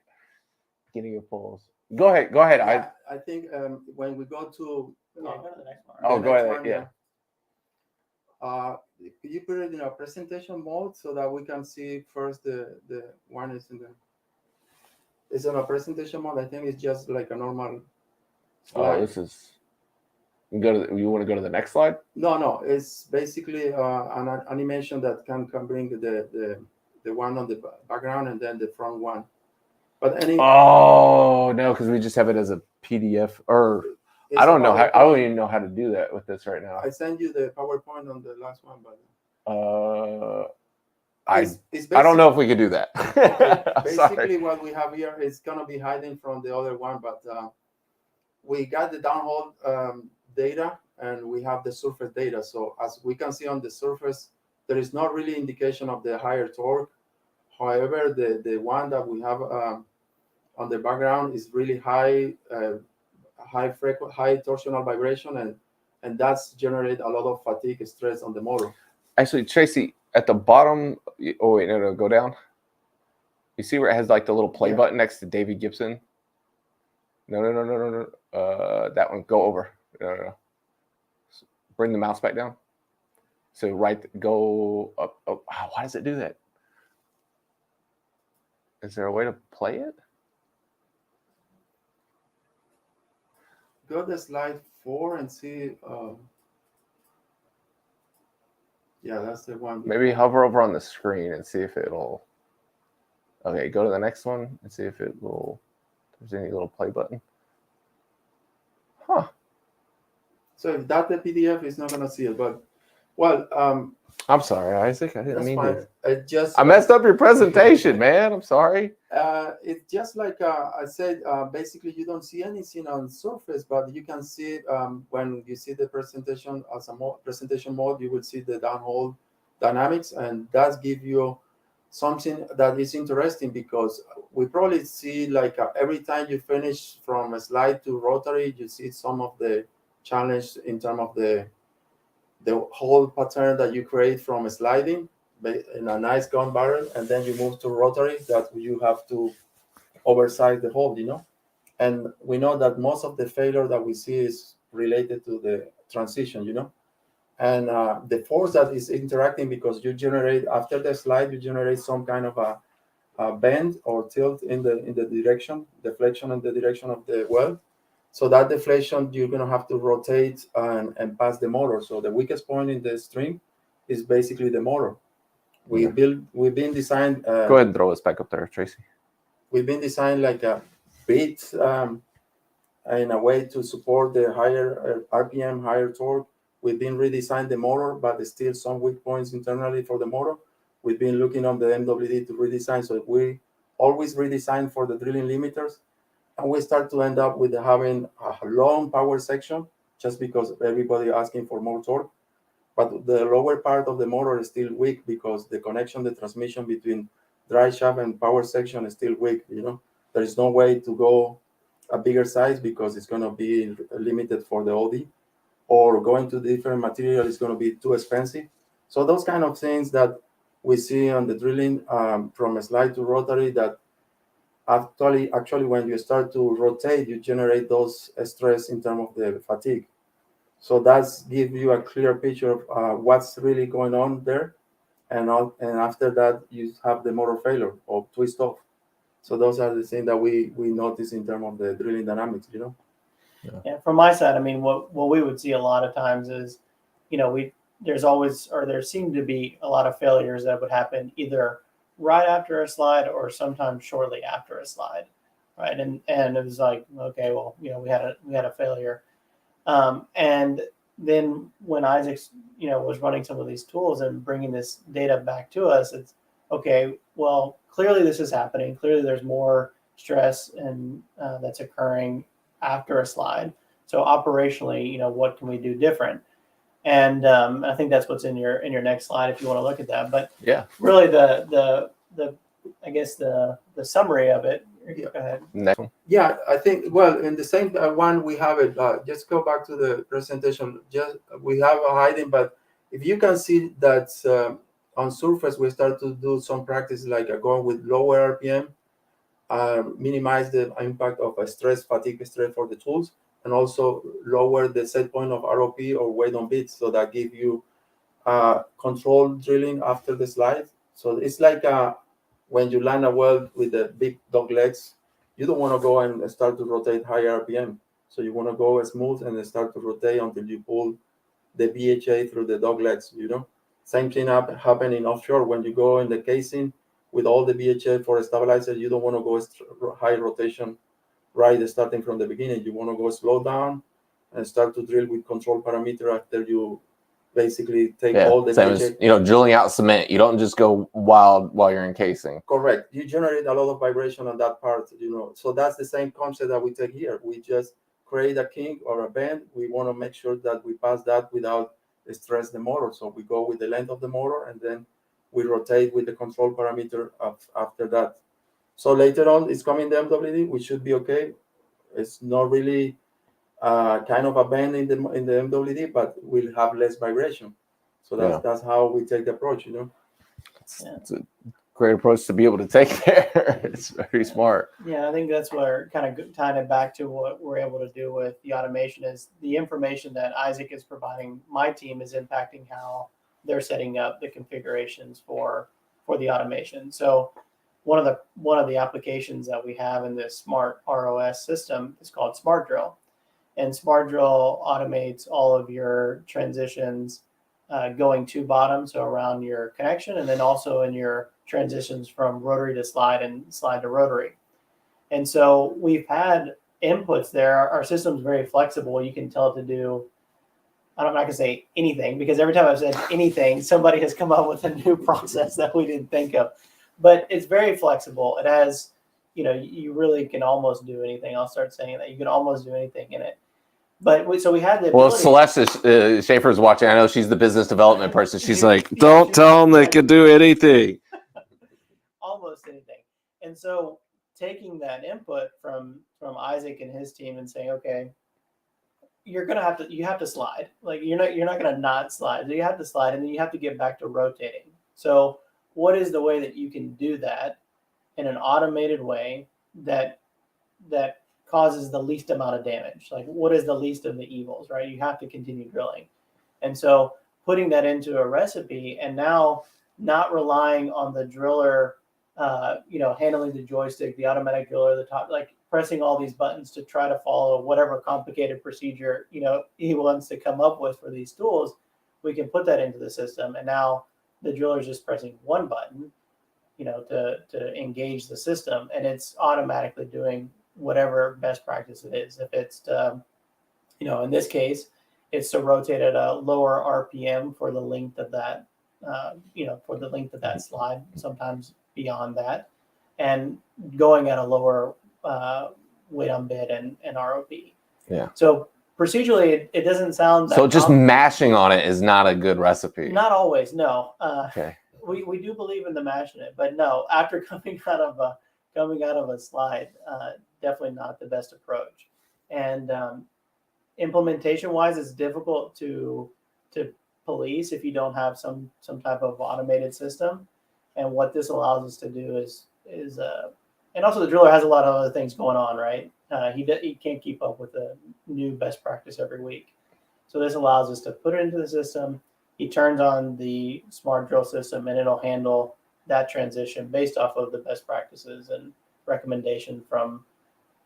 Getting a pulse. Go ahead. Yeah, I think when we go to go to the next one. Oh, go ahead. Yeah. Could you put it in a presentation mode so that we can see first the one is in the. It's in a presentation mode. I think it's just like a normal slide. Oh, this is. You want to go to the next slide? No. It's basically an animation that can bring the one on the background and then the front one. But oh no, because we just have it as a PDF, or I don't know how. I don't even know how to do that with this right now. I sent you the PowerPoint on the last one, but I don't know if we could do that. Basically, what we have here is going to be hiding from the other one, but we got the downhole data and we have the surface data. So as we can see on the surface, there is not really indication of the higher torque. However, the one that we have on the background is really high torsional vibration, and that's generate a lot of fatigue stress on the motor. Actually, Tracy, at the bottom, oh wait, no, go down. You see where it has like the little play button next to David Gibson? No. That one, go over. No. Bring the mouse back down. So go up. Oh, why does it do that? Is there a way to play it? Go to slide 4 and see. Yeah, that's the one. Maybe hover over on the screen and see if it'll. Okay, go to the next one and see if it will. If there's any little play button. Huh. So if that's the PDF, it's not gonna see it. But well, I'm sorry, Isaac. I didn't mean to. I messed up your presentation, man. I'm sorry. It's just like I said. Basically, you don't see anything on surface, but you can see when you see the presentation as a presentation mode, you will see the downhole dynamics, and that gives you something that is interesting because we probably see like every time you finish from a slide to rotary, you see some of the challenge in terms of the whole pattern that you create from a sliding in a nice gun barrel, and then you move to rotary that you have to oversize the hole, and we know that most of the failure that we see is related to the transition, and the force that is interacting, because you generate after the slide, you generate some kind of a bend or tilt in the direction, deflection in the direction of the well, So that deflation, you're going to have to rotate and pass the motor. So the weakest point in the string is basically the motor. We've been designed. Go ahead and throw us back up there, Tracy. We've been designed like a bit in a way to support the higher RPM, higher torque. We've been redesigned the motor, but there's still some weak points internally for the motor. We've been looking on the MWD to redesign. So we always redesign for the drilling limiters. And we start to end up with having a long power section just because everybody asking for more torque. But the lower part of the motor is still weak because the connection, the transmission between dry shaft and power section is still weak. You know, there is no way to go a bigger size because it's going to be limited for the OD, or going to different material is going to be too expensive. So those kind of things that we see on the drilling from a slide to rotary, that actually when you start to rotate, you generate those stress in terms of the fatigue. So that's give you a clear picture of what's really going on there. And after that, you have the motor failure or twist off. So those are the things that we notice in terms of the drilling dynamics, you know? Yeah, from my side, I mean, what we would see a lot of times is, you know, there seem to be a lot of failures that would happen either right after a slide or sometimes shortly after a slide, right? And it was like, okay, well, you know, we had a failure. And then when Isaac, you know, was running some of these tools and bringing this data back to us, it's okay. Well, clearly this is happening. Clearly there's more stress and that's occurring after a slide. So operationally, you know, what can we do different? And I think that's what's in your next slide if you want to look at that. But yeah, really the I guess the summary of it. Go ahead. Next one. Yeah, I think, well, in the same one we have it. Just go back to the presentation. Just we have a hiding, but if you can see that on surface we start to do some practice like going with lower RPM, minimize the impact of a fatigue stress for the tools, and also lower the set point of ROP or weight on bits, so that give you controlled drilling after the slide. So it's like when you land a well with the big dog legs, you don't want to go and start to rotate higher RPM. So you want to go smooth and then start to rotate until you pull the BHA through the dog legs, you know. Same thing happening offshore. When you go in the casing with all the BHA for a stabilizer, you don't want to go high rotation right starting from the beginning. You want to go slow down and start to drill with control parameter after you basically take all the same as, you know, drilling out cement. You don't just go wild while you're encasing. Correct. You generate a lot of vibration on that part, you know. So that's the same concept that we take here. We just create a kink or a bend. We want to make sure that we pass that without stress the motor. So we go with the length of the motor and then we rotate with the control parameter after that. So later on, it's coming the MWD. We should be okay. It's not really kind of a bend in the MWD, but we'll have less vibration. So that's how we take the approach, you know. It's a great approach to be able to take there. It's very smart. Yeah, I think that's where kind of tying it back to what we're able to do with the automation is the information that Isaac is providing my team is impacting how they're setting up the configurations for the automation. So one of the applications that we have in this SMART ROS system is called SMART Drill. And SMART Drill automates all of your transitions going to bottom, so around your connection, and then also in your transitions from rotary to slide and slide to rotary. And so we've had inputs there. Our system's very flexible. You can tell it to do, I'm not going to say anything, because every time I've said anything, somebody has come up with a new process that we didn't think of. But it's very flexible. It has, you know, you really can almost do anything. I'll start saying that. You can almost do anything in it. But so we had the well, Celeste Schaefer's watching. I know she's the business development person. She's like, don't tell them they can do anything. Almost anything. And so taking that input from Isaac and his team and saying, okay, you have to slide. Like you're not going to not slide. You have to slide, and then you have to get back to rotating. So what is the way that you can do that in an automated way that causes the least amount of damage? Like what is the least of the evils, right? You have to continue drilling. And so putting that into a recipe and now not relying on the driller handling the joystick, the automatic driller, the top, like pressing all these buttons to try to follow whatever complicated procedure, he wants to come up with for these tools. We can put that into the system. And now the driller is just pressing one button, to engage the system, and it's automatically doing whatever best practice it is. If it's to, in this case, it's to rotate at a lower RPM for the length of that, slide, sometimes beyond that, and going at a lower weight on bit and ROP. Yeah. So procedurally, it doesn't sound that so just mashing on it is not a good recipe. Not always, no. Okay. We do believe in the mashing it, but no, after coming out of a slide, definitely not the best approach. And implementation wise, it's difficult to police if you don't have some type of automated system. And what this allows us to do is and also the driller has a lot of other things going on, right? He can't keep up with the new best practice every week. So this allows us to put it into the system. He turns on the smart drill system and it'll handle that transition based off of the best practices and recommendation from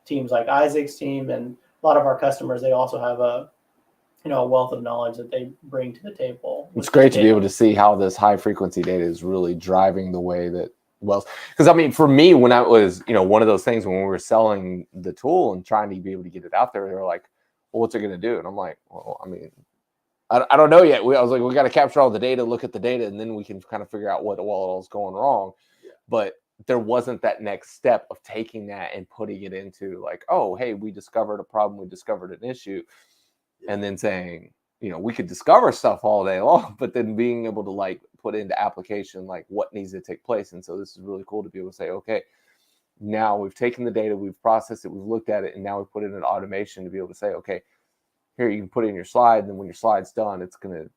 teams like Isaac's team. And a lot of our customers, they also have a wealth of knowledge that they bring to the table. It's great to be able to see how this high frequency data is really driving the way that wells. Because I mean, for me, when I was, one of those things when we were selling the tool and trying to be able to get it out there, they were like, well, what's it going to do? And I'm like, well, I mean, I don't know yet. I was like, we got to capture all the data, look at the data, and then we can kind of figure out what all is going wrong. Yeah. But there wasn't that next step of taking that and putting it into like, oh, hey, we discovered a problem, we discovered an issue, and then saying, we could discover stuff all day long, but then being able to like put into application like what needs to take place. And so this is really cool to be able to say, okay, now we've taken the data, we've processed it, we've looked at it, and now we put in an automation to be able to say, okay, here you can put it in your slide, and then when your slide's done, it's going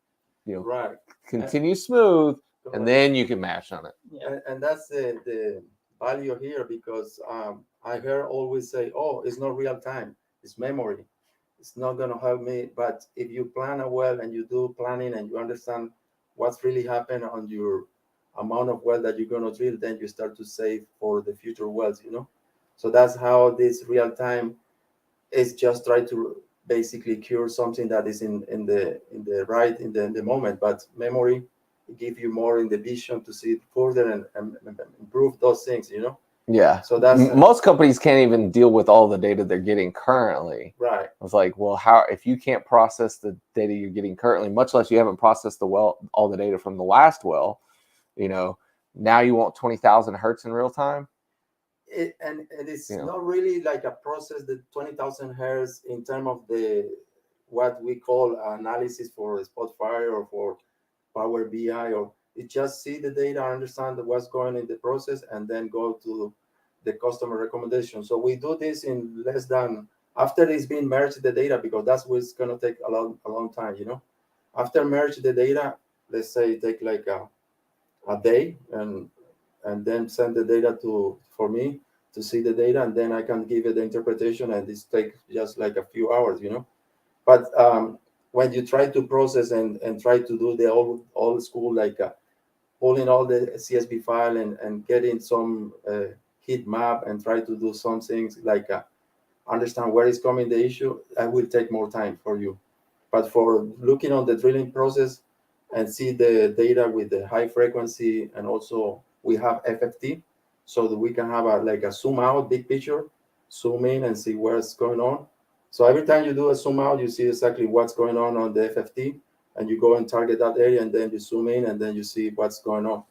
to, continue smooth, and then you can mash on it. Yeah. And that's the value here, because I heard always say, oh, it's not real time, it's memory. It's not going to help me. But if you plan a well and you do planning and you understand what's really happened on your amount of well that you're going to drill, then you start to save for the future wells, So that's how this real time is just try to basically cure something that is in the moment. But memory give you more in the vision to see it further and improve those things, Yeah. So that's most companies can't even deal with all the data they're getting currently. Right. I was like, well, how if you can't process the data you're getting currently, much less you haven't processed all the data from the last well, now you want 20,000 hertz in real time. It is not really like a process, the 20,000 hertz in terms of what we call analysis for spot fire or for Power BI, or it just see the data, understand what's going in the process, and then go to the customer recommendation. So we do this in less than, after it's been merged the data, because that's what's going to take a long time, After merge the data, let's say take like a day, and then send the data for me to see the data, and then I can give it the interpretation, and this takes just like a few hours, But when you try to process and try to do the old school, like pulling all the CSV file and getting some heat map and try to do some things like understand where is coming the issue, that will take more time for you. But for looking on the drilling process and see the data with the high frequency, and also we have FFT, so that we can have a zoom out, big picture, zoom in and see what's going on. So every time you do a zoom out, you see exactly what's going on the FFT, and you go and target that area, and then you zoom in, and then you see what's going on.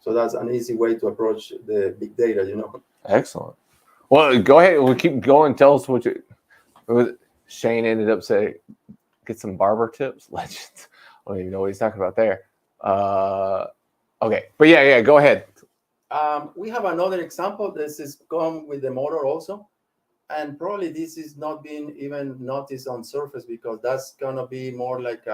So that's an easy way to approach the big data, Excellent. Well, go ahead. We'll keep going. Tell us Shane ended up saying, get some barber tips. Legends. I don't even know what he's talking about there. Okay. But yeah, go ahead. We have another example. This is come with the motor also. And probably this is not being even noticed on surface, because that's going to be more like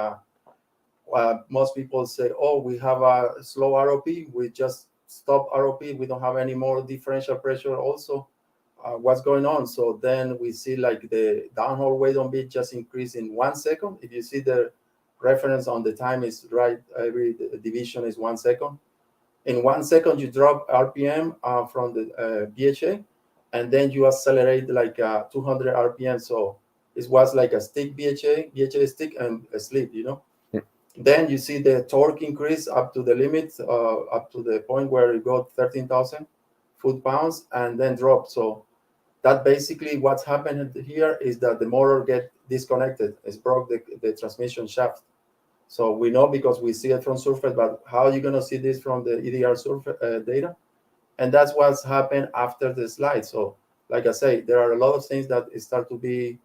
most people say, oh, we have a slow ROP. We just stop ROP. We don't have any more differential pressure also. What's going on? So then we see like the downhole weight on bit just increase in 1 second. If you see the reference on the time is right, every division is 1 second. In 1 second, you drop RPM from the BHA, and then you accelerate like 200 RPM. So it was like a stick BHA stick and a slip, you know. Then you see the torque increase up to the limit, up to the point where it got 13,000 foot-pounds, and then drop. So that basically what's happened here is that the motor get disconnected. It's broke the transmission shaft. So we know because we see it from surface, but how are you going to see this from the EDR surface data? And that's what's happened after the slide. So like I say, there are a lot of things that start to be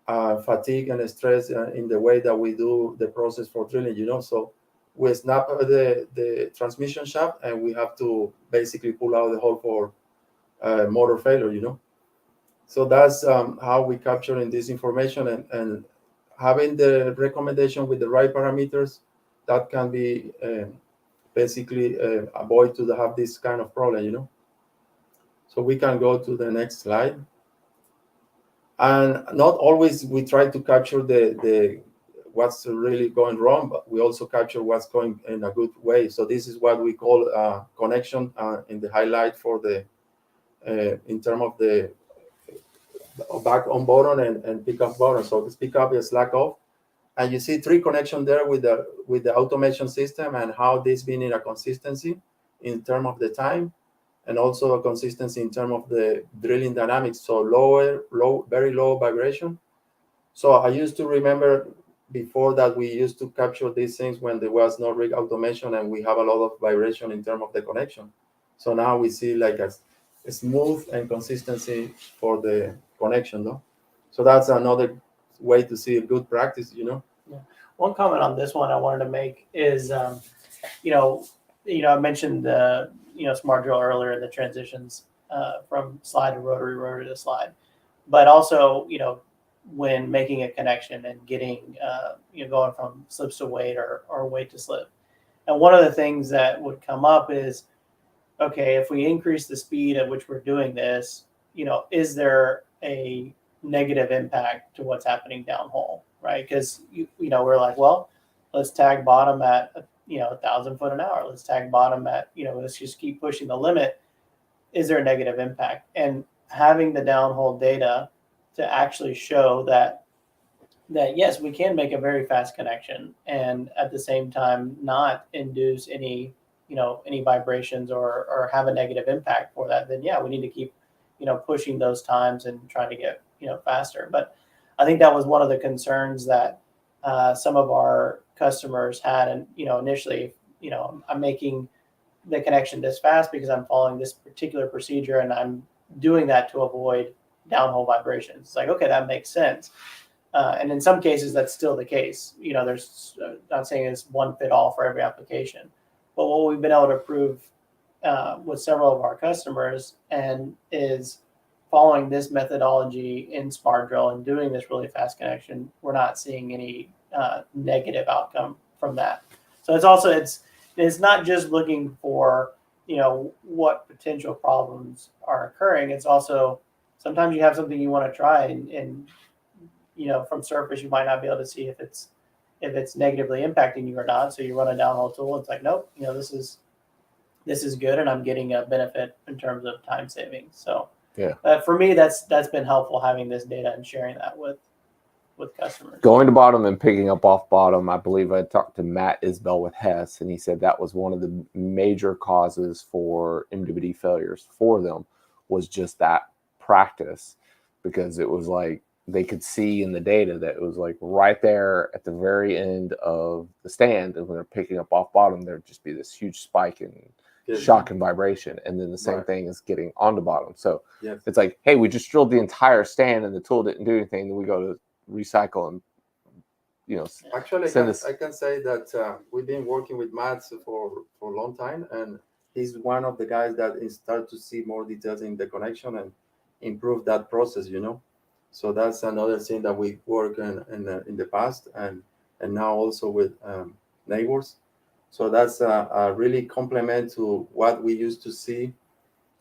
fatigue and stress in the way that we do the process for drilling, you know. So we snap the transmission shaft and we have to basically pull out the hole for motor failure, you know. So that's how we capture in this information, and having the recommendation with the right parameters, that can be basically avoid to have this kind of problem, you know. So we can go to the next slide. And not always we try to capture the what's really going wrong, but we also capture what's going in a good way. So this is what we call connection in the highlight for the in terms of the back on button and pick up button. So this pick up is slack off, and you see 3 connections there with the automation system, and how this been in a consistency in terms of the time, and also a consistency in terms of the drilling dynamics. So very low vibration. So I used to remember before that we used to capture these things when there was no rig automation, and we have a lot of vibration in terms of the connection. So now we see like a smooth and consistency for the connection, no? So that's another way to see a good practice, you know. Yeah. One comment on this one I wanted to make is, you know, I mentioned the smart drill earlier in the transitions from slide to rotary to slide, but also when making a connection and getting going from slips to weight or weight to slip. And one of the things that would come up is, okay, if we increase the speed at which we're doing this, is there a negative impact to what's happening downhole, right? Because we're like, well, let's tag bottom at 1,000 foot an hour. Let's tag bottom at let's just keep pushing the limit. Is there a negative impact? And having the downhole data to actually show that yes, we can make a very fast connection, and at the same time not induce any vibrations or have a negative impact for that, then yeah, we need to keep pushing those times and trying to get faster. But I think that was one of the concerns that some of our customers had, and initially I'm making the connection this fast because I'm following this particular procedure, and I'm doing that to avoid downhole vibrations. It's like, okay, that makes sense. And in some cases, that's still the case. There's not saying it's one fit all for every application, but what we've been able to prove with several of our customers and is following this methodology in Smart Drill and doing this really fast connection, we're not seeing any negative outcome from that. So it's not just looking for what potential problems are occurring. It's also sometimes you have something you want to try and from surface you might not be able to see if it's negatively impacting you or not. So you run a downhole tool. It's like, nope, this is good, and I'm getting a benefit in terms of time savings. So yeah, for me, that's been helpful, having this data and sharing that with customers. Going to bottom and picking up off bottom, I believe I talked to Matt Isbell with Hess, and he said that was one of the major causes for MWD failures for them, was just that practice, because it was like they could see in the data that it was like right there at the very end of the stand, and when they're picking up off bottom, there'd just be this huge spike in shock and vibration, and then the same thing is getting onto bottom. So it's like, hey, we just drilled the entire stand and the tool didn't do anything, then we go to recycle and actually I can say that we've been working with Matt for a long time, and he's one of the guys that start to see more details in the connection and improve that process, so that's another thing that we work in the past and now also with Nabors. So that's a really complement to what we used to see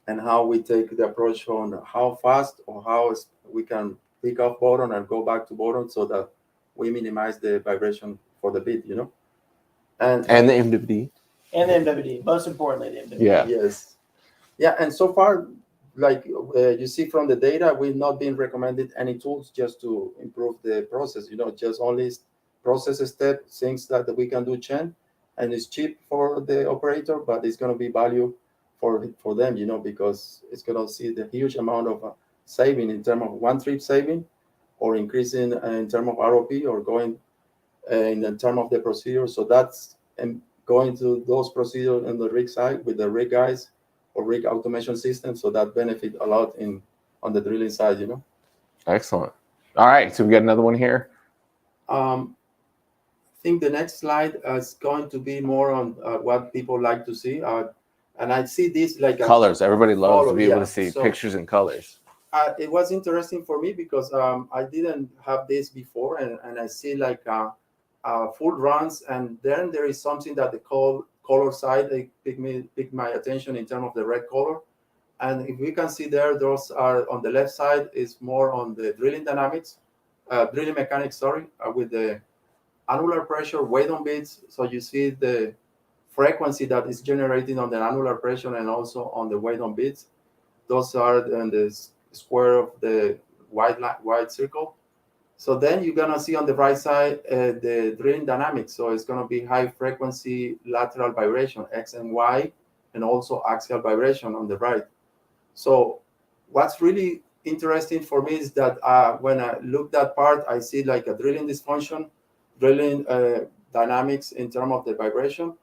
and how we take the approach on how fast or how we can pick off bottom and go back to bottom, so that we minimize the vibration for the bit, and the MWD. And the MWD, most importantly, the MWD. Yeah. Yes. Yeah, and so far, like you see from the data, we've not been recommended any tools just to improve the process. Just only process step things that we can do chain, and it's cheap for the operator, but it's going to be value for them, because it's going to see the huge amount of saving in terms of one trip saving, or increasing in terms of ROP, or going in terms of the procedure. So that's going to those procedures on the rig side with the rig guys or rig automation system. So that benefit a lot on the drilling side, Excellent. All right, so we got another one here. I think the next slide is going to be more on what people like to see. And I see this like Colors. Everybody loves to be able to see so, pictures and colors. It was interesting for me because I didn't have this before, and I see like full runs, and then there is something that they call color side. They pick my attention in terms of the red color. And if we can see there, those are on the left side is more on the drilling dynamics, drilling mechanics, sorry, with the annular pressure, weight on bits. So you see the frequency that is generated on the annular pressure and also on the weight on bits. Those are in the square of the white circle. So then you're gonna see on the right side the drilling dynamics. So it's gonna be high frequency lateral vibration, X and Y, and also axial vibration on the right. So what's really interesting for me is that when I look that part, I see like a drilling dysfunction, drilling dynamics in terms of the vibration,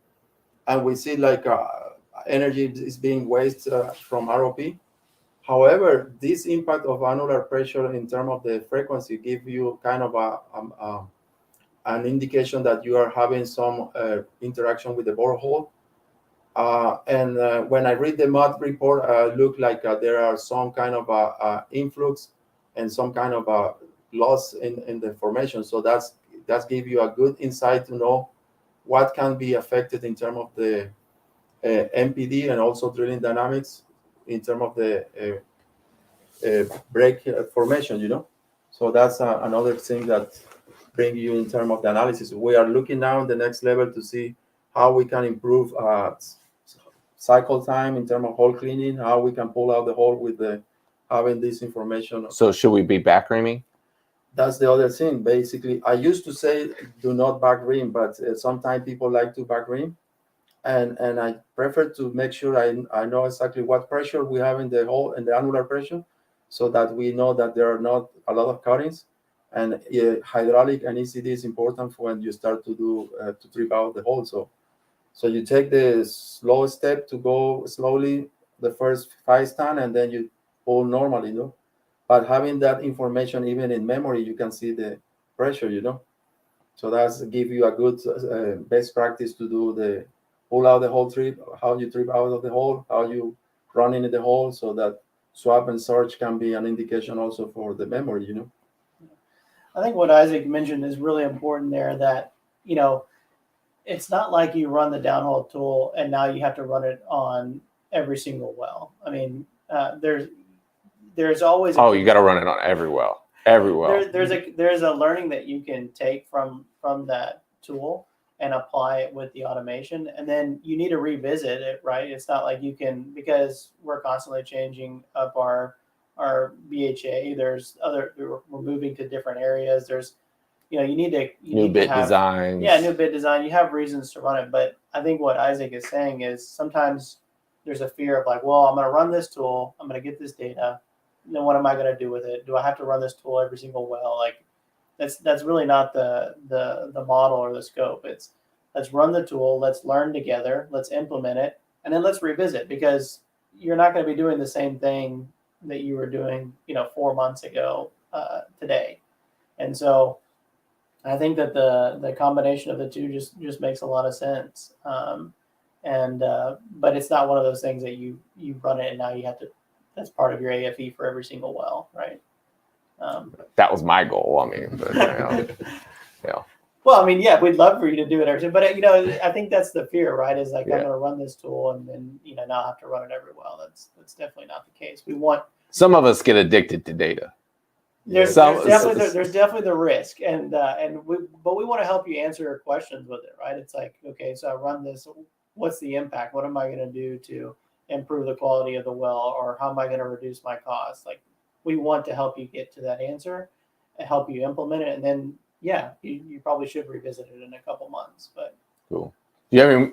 and we see like energy is being wasted from ROP. However, this impact of annular pressure in terms of the frequency give you kind of an indication that you are having some interaction with the borehole. And when I read the MUD report, look like there are some kind of influx and some kind of loss in the formation. So that's give you a good insight to know what can be affected in terms of the MPD and also drilling dynamics in terms of the break formation, So that's another thing that brings you in terms of the analysis. We are looking now in the next level to see how we can improve cycle time in terms of hole cleaning, how we can pull out the hole with having this information. So should we be back reaming? That's the other thing. Basically, I used to say do not back ream, but sometimes people like to back ream. And I prefer to make sure I know exactly what pressure we have in the hole and the annular pressure, so that we know that there are not a lot of cuttings. And hydraulic and ECD is important for when you start to do to trip out the hole. So you take the slow step to go slowly the first 5 stand, and then you pull normally, But having that information even in memory, you can see the pressure, So that's give you a good best practice to do the pull out the hole trip, how you trip out of the hole, how you run into the hole, so that swap and search can be an indication also for the memory, I think what Isaac mentioned is really important there, that, it's not like you run the downhole tool and now you have to run it on every single well. I mean, there's always you got to run it on every well. Every well. There's a learning that you can take from that tool and apply it with the automation, and then you need to revisit it, right? It's not like you can, because we're constantly changing up our BHA. We're moving to different areas. There's, you need to new bit designs. Yeah, new bit design. You have reasons to run it, but I think what Isaac is saying is sometimes there's a fear of like, well, I'm going to run this tool, I'm going to get this data, and then what am I going to do with it? Do I have to run this tool every single well? Like, that's really not the model or the scope. It's let's run the tool, let's learn together, let's implement it, and then let's revisit, because you're not going to be doing the same thing that you were doing, 4 months ago today. And so I think that the combination of the two just makes a lot of sense. But it's not one of those things that you run it and now you have to, that's part of your AFE for every single well, right? That was my goal. I mean, but, yeah. Well, I mean, yeah, we'd love for you to do it every time, but I think that's the fear, right? Is like, I'm going to run this tool and then now have to run it every well. That's definitely not the case. We want. Some of us get addicted to data. There's definitely the risk, but we want to help you answer your questions with it, right? It's like, okay, so I run this. what's the impact? What am I going to do to improve the quality of the well, or how am I going to reduce my costs? Like, we want to help you get to that answer and help you implement it. And then, yeah, you probably should revisit it in a couple months. But cool. Yeah,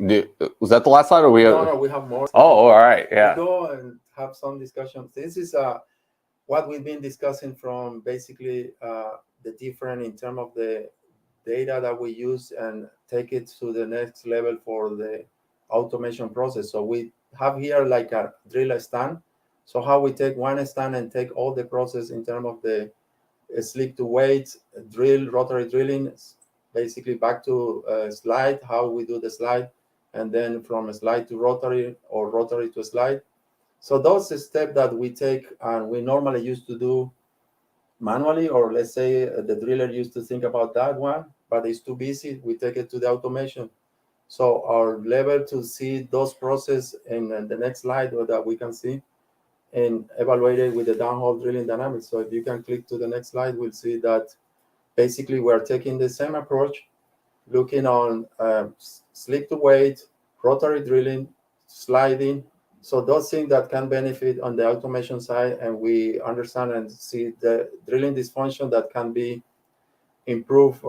was that the last slide, or we? No, we have more. Oh, all right, yeah. We go and have some discussions. This is what we've been discussing from basically the different in terms of the data that we use and take it to the next level for the automation process. So we have here like a drill stand. So how we take one stand and take all the process in terms of the slick to weight, drill, rotary drilling, basically back to slide, how we do the slide, and then from a slide to rotary or rotary to slide. So those steps that we take and we normally used to do manually, or let's say the driller used to think about that one, but it's too busy, we take it to the automation. So our level to see those processes in the next slide that we can see and evaluate it with the downhole drilling dynamics. So if you can click to the next slide, we'll see that basically we're taking the same approach, looking on slick to weight, rotary drilling, sliding. So those things that can benefit on the automation side, and we understand and see the drilling dysfunction that can be improved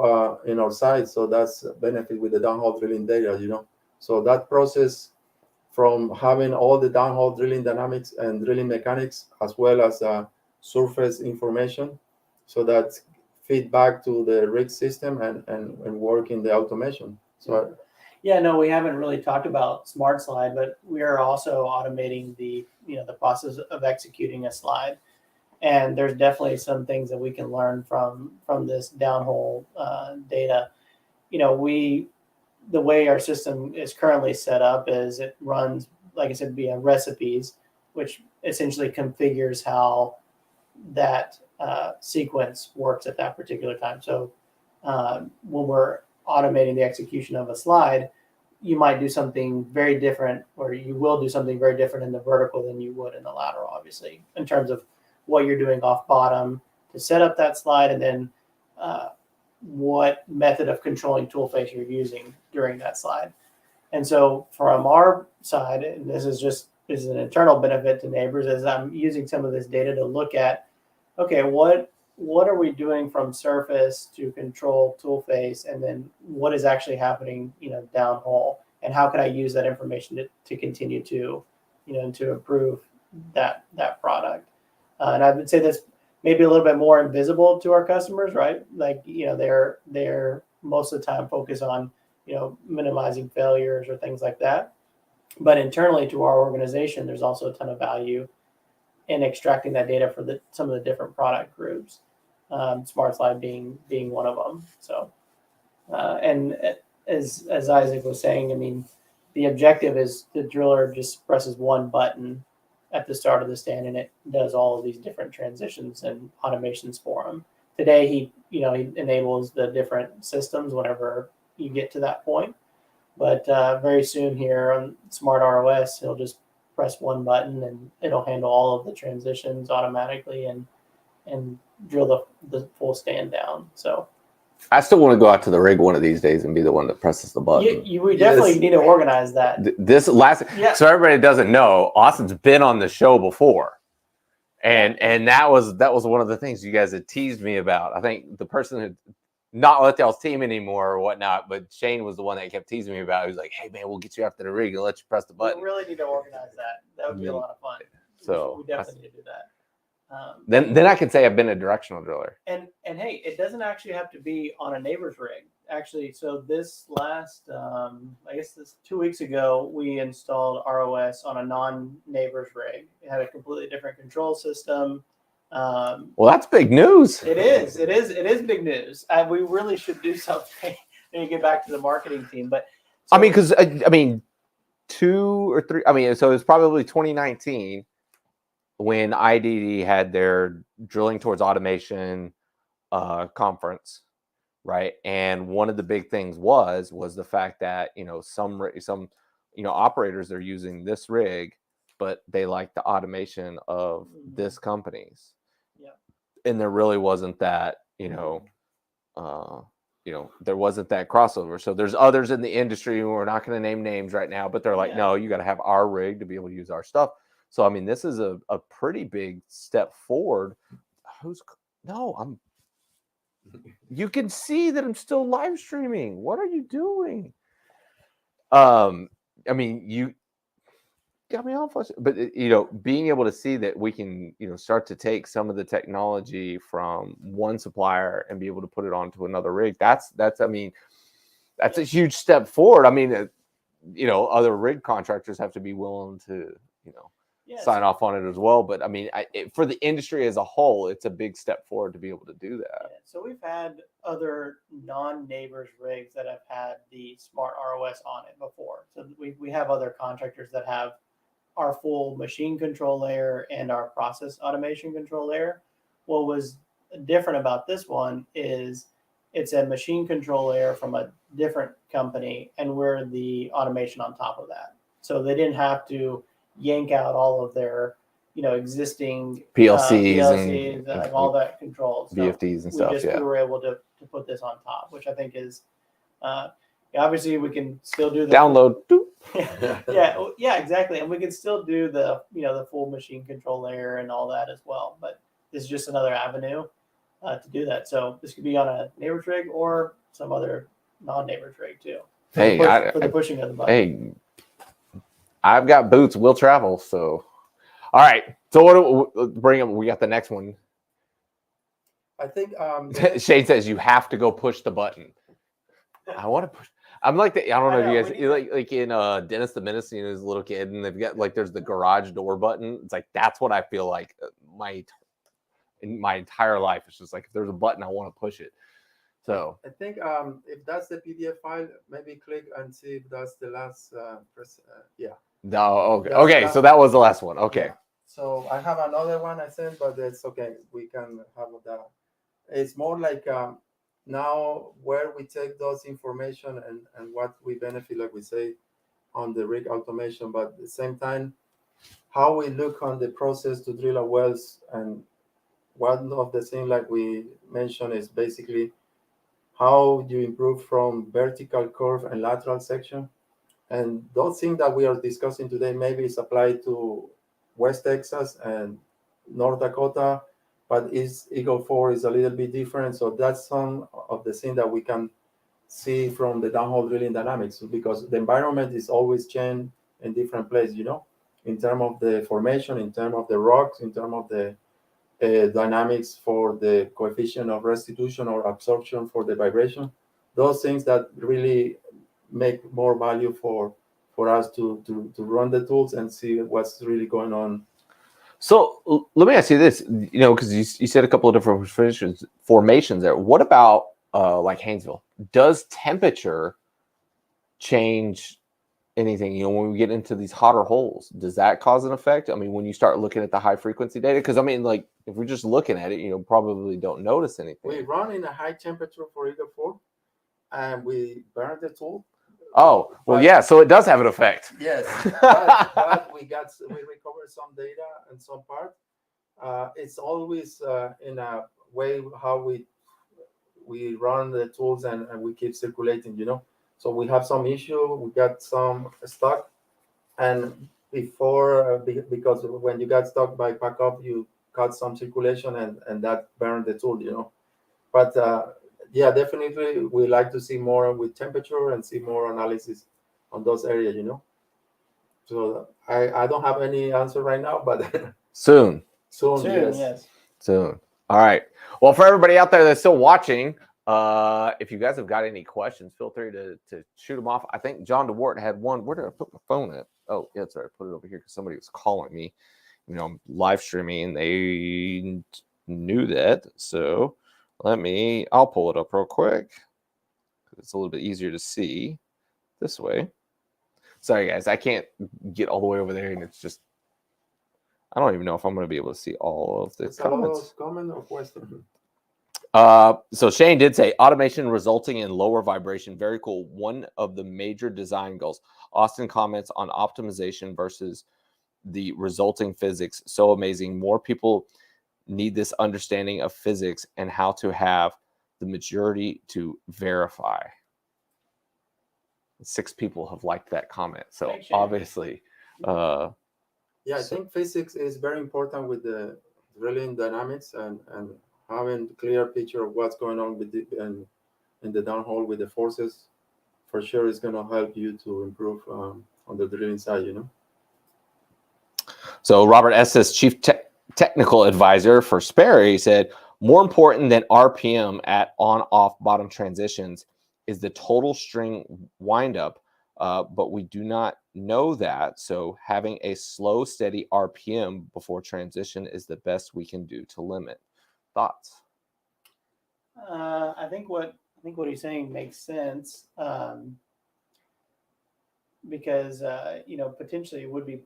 in our side. So that's a benefit with the downhole drilling data, you know. So that process from having all the downhole drilling dynamics and drilling mechanics, as well as surface information, so that feedback to the rig system and work in the automation. So yeah, no, we haven't really talked about Smart Slide, but we are also automating the process of executing a slide. And there's definitely some things that we can learn from this downhole data. You know, the way our system is currently set up is it runs, like I said, via recipes, which essentially configures how that sequence works at that particular time. So when we're automating the execution of a slide, you might do something very different, or you will do something very different in the vertical than you would in the lateral, obviously, in terms of what you're doing off bottom to set up that slide, and then what method of controlling tool face you're using during that slide. And so from our side, and this is an internal benefit to Nabors, is I'm using some of this data to look at, okay, what are we doing from surface to control tool face, and then what is actually happening, downhole, and how can I use that information to continue to, to improve that product. And I would say that's maybe a little bit more invisible to our customers, right? Like, they're most of the time focused on, minimizing failures or things like that. But internally to our organization, there's also a ton of value in extracting that data for some of the different product groups. Smart Slide being one of them. So, and as Isaac was saying, I mean, the objective is the driller just presses one button at the start of the stand, and it does all of these different transitions and automations for him. Today, he enables the different systems whenever you get to that point. But very soon here on Smart ROS, he'll just press one button and it'll handle all of the transitions automatically and drill the full stand down. So I still want to go out to the rig one of these days and be the one that presses the button. We definitely need to organize that. So everybody doesn't know, Austin's been on the show before, and that was one of the things you guys had teased me about. I think the person had not let y'all's team anymore or whatnot, but Shane was the one that kept teasing me about it. He was like, "Hey man, we'll get you after the rig and let you press the button." We really need to organize that. That would be a lot of fun. So we definitely need to do that. Then I could say I've been a directional driller. And hey, it doesn't actually have to be on a Nabors rig. Actually, so this last, I guess this 2 weeks ago, we installed ROS on a non-Nabors rig. It had a completely different control system. Well, that's big news. It is big news. We really should do something. Then you get back to the marketing team. But so, 2 or 3. So it's probably 2019. When IADD had their drilling towards automation conference, right? And one of the big things was the fact that some operators are using this rig, but they like the automation of this company's. Yeah. And there really wasn't that there wasn't that crossover. So there's others in the industry, we're not going to name names right now, but they're like, no, you got to have our rig to be able to use our stuff. So, I mean, this is a pretty big step forward. You can see that I'm still live streaming. What are you doing? I mean, you got me off, but being able to see that we can, start to take some of the technology from one supplier and be able to put it onto another rig. That's a huge step forward. I mean, other rig contractors have to be willing to, sign off on it as well. But I mean, for the industry as a whole, it's a big step forward to be able to do that. Yeah. So we've had other non-Nabors rigs that have had the SMART ROS on it before. So we have other contractors that have our full machine control layer and our process automation control layer. What was different about this one is it's a machine control layer from a different company, and we're the automation on top of that. So they didn't have to yank out all of their, existing PLCs and all that control. So VFDs and stuff. We were able to put this on top, which I think is, obviously we can still do the download. yeah, exactly. And we can still do the, the full machine control layer and all that as well. But this is just another avenue to do that. So this could be on a Nabors rig or some other non-Nabors rig too. For the pushing of the button. Hey, I've got boots. We'll travel. So, all right. So what bring up? We got the next one. I think Shane says you have to go push the button. I want to push. I'm like I don't know if you guys like in Dennis the Menace, his little kid, and they've got there's the garage door button. It's like that's what I feel like in my entire life. It's just like if there's a button, I want to push it. So I think if that's the PDF file, maybe click and see if that's the last press. Yeah. No. Okay. Okay. So that was the last one. Okay. Yeah. So I have another one I sent, but it's okay. We can have that. It's more like now where we take those information and what we benefit, like we say, on the rig automation, but at the same time, how we look on the process to drill a wells. And one of the things, like we mentioned, is basically how you improve from vertical curve and lateral section. And those things that we are discussing today maybe is applied to West Texas and North Dakota, but Eagle 4 is a little bit different. So that's some of the things that we can see from the downhole drilling dynamics, because the environment is always changed in different places, in terms of the formation, in terms of the rocks, in terms of the dynamics for the coefficient of restitution or absorption for the vibration. Those things that really make more value for us to run the tools and see what's really going on. So let me ask you this, because you said a couple of different formations there. What about like Haynesville? Does temperature change anything? When we get into these hotter holes, does that cause an effect? I mean, when you start looking at the high frequency data, because I mean, like if we're just looking at it, probably don't notice anything. We run in a high temperature for Eagle 4, and we burn the tool. Oh, well, yeah, so it does have an effect. Yes, but we recovered some data and some part. It's always in a way how we run the tools and we keep circulating, So we have some issue, we got some stuck, and before, because when you got stuck by backup, you cut some circulation and that burned the tool, But yeah, definitely we like to see more with temperature and see more analysis on those areas, So I don't have any answer right now, but soon, yes. Soon. All right. Well, for everybody out there that's still watching, if you guys have got any questions, feel free to shoot them off. I think John DeWart had one. Where did I put my phone at? Oh, yeah, sorry. I put it over here because somebody was calling me. I'm live streaming and they knew that. So I'll pull it up real quick. It's a little bit easier to see this way. Sorry, guys. I can't get all the way over there, and it's just, I don't even know if I'm going to be able to see all of the comments. Comment or question? So Shane did say automation resulting in lower vibration. Very cool. One of the major design goals. Austin comments on optimization versus the resulting physics. So amazing. More people need this understanding of physics and how to have the majority to verify. 6 people have liked that comment. So obviously, yeah, I think physics is very important with the drilling dynamics and having a clear picture of what's going on with in the downhole with the forces. For sure, is going to help you to improve on the drilling side, you know. So Robert Estes, Chief Technical Advisor for Sperry, said, more important than RPM at on-off bottom transitions is the total string windup, but we do not know that. So having a slow, steady RPM before transition is the best we can do to limit. Thoughts? I think what he's saying makes sense, because you know, potentially it would be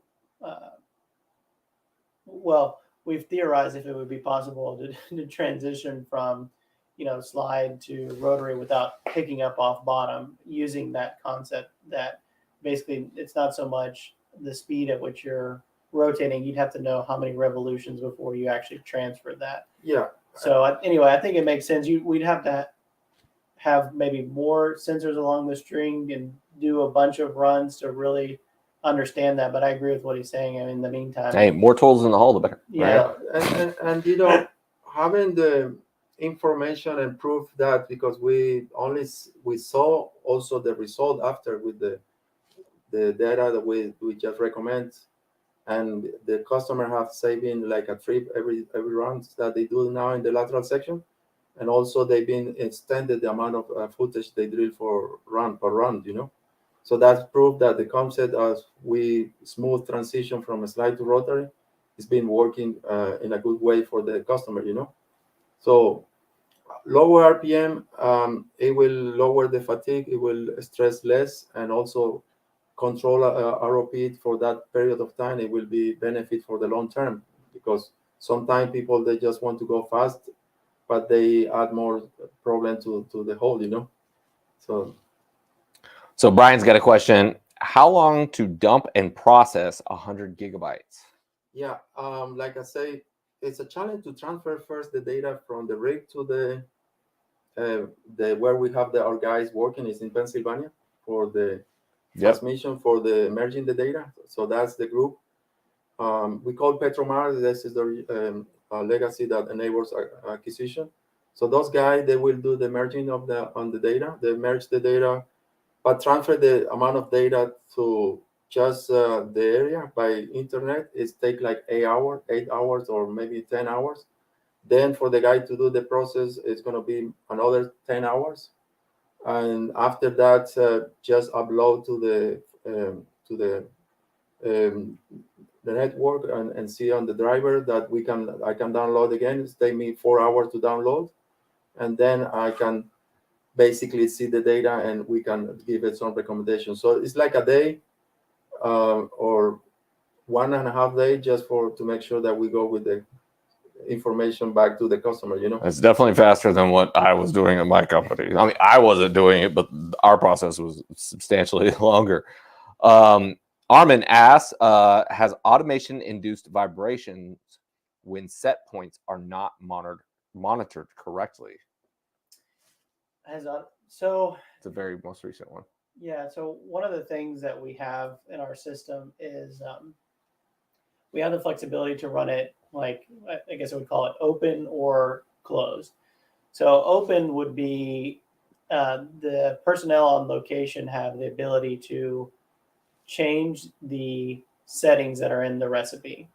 well, we've theorized if it would be possible to transition from, you know, slide to rotary without picking up off bottom, using that concept that basically it's not so much the speed at which you're rotating. You'd have to know how many revolutions before you actually transfer that. Yeah. So anyway, I think it makes sense. We'd have to have maybe more sensors along the string and do a bunch of runs to really understand that. But I agree with what he's saying. I mean, in the meantime, hey, more tools in the hole, the better. Yeah, right? and you know, having the information and proof that, because we saw also the result after with the data that we just recommend, and the customer have saving like a trip every round that they do now in the lateral section, and also they've been extended the amount of footage they drill per run, you know. So that's proof that the concept as we smooth transition from a slide to rotary has been working in a good way for the customer, you know. So lower RPM, it will lower the fatigue, it will stress less, and also control ROP for that period of time. It will be benefit for the long term, because sometimes people, they just want to go fast, but they add more problem to the hole, you know. So Brian's got a question. How long to dump and process 100 gigabytes? Yeah, like I say, it's a challenge to transfer first the data from the rig to the where we have our guys working is in Pennsylvania for the transmission for the merging the data. So that's the group. We call Petromar. This is the legacy that enables acquisition. So those guys, they will do the merging of the data. They merge the data, but transfer the amount of data to just the area by internet is take like 8 hours or maybe 10 hours. Then for the guy to do the process, it's going to be another 10 hours. And after that, just upload to the network and see on the driver that I can download again. It's take me 4 hours to download, and then I can basically see the data and we can give it some recommendations. So it's like a day or 1.5 days just to make sure that we go with the information back to the customer, you know. It's definitely faster than what I was doing at my company. I mean, I wasn't doing it, but our process was substantially longer. Armin asks, has automation induced vibrations when set points are not monitored correctly? So it's a very most recent one. Yeah, so one of the things that we have in our system is we have the flexibility to run it, like, I guess I would call it open or closed. So open would be the personnel on location have the ability to change the settings that are in the recipe.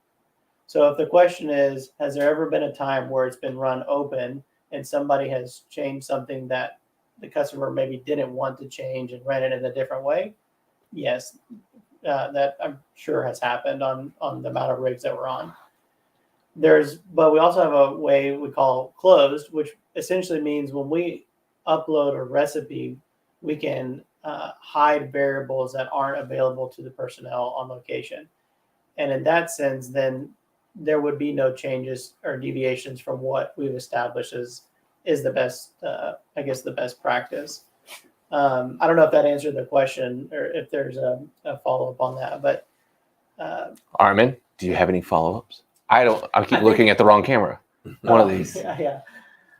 So if the question is, has there ever been a time where it's been run open and somebody has changed something that the customer maybe didn't want to change and ran it in a different way? Yes, that I'm sure has happened on the amount of rigs that we're on. But we also have a way we call closed, which essentially means when we upload a recipe, we can hide variables that aren't available to the personnel on location. And in that sense, then there would be no changes or deviations from what we've established is the best, I guess, the best practice. I don't know if that answered the question or if there's a follow-up on that, but Armin, do you have any follow-ups? I keep looking at the wrong camera. One of these. Yeah.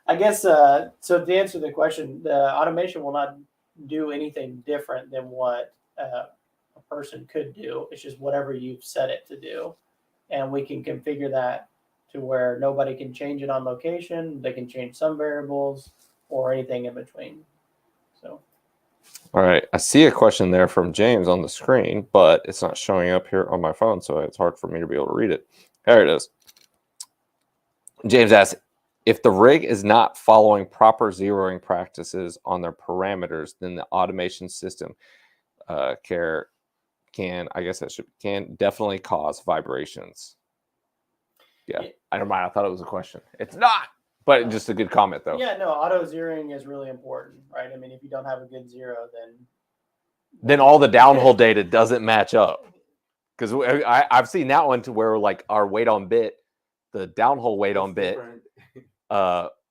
I guess so. To answer the question, the automation will not do anything different than what a person could do. It's just whatever you've set it to do, and we can configure that to where nobody can change it on location. They can change some variables or anything in between. So. All right, I see a question there from James on the screen, but it's not showing up here on my phone, so it's hard for me to be able to read it. There it is. James asks, if the rig is not following proper zeroing practices on their parameters, then the automation system can definitely cause vibrations. Yeah, I don't mind. I thought it was a question. It's not, but just a good comment though. Yeah, no, auto zeroing is really important, right? I mean, if you don't have a good zero, then all the downhole data doesn't match up. Because I've seen that one to where like our weight on bit, the downhole weight on bit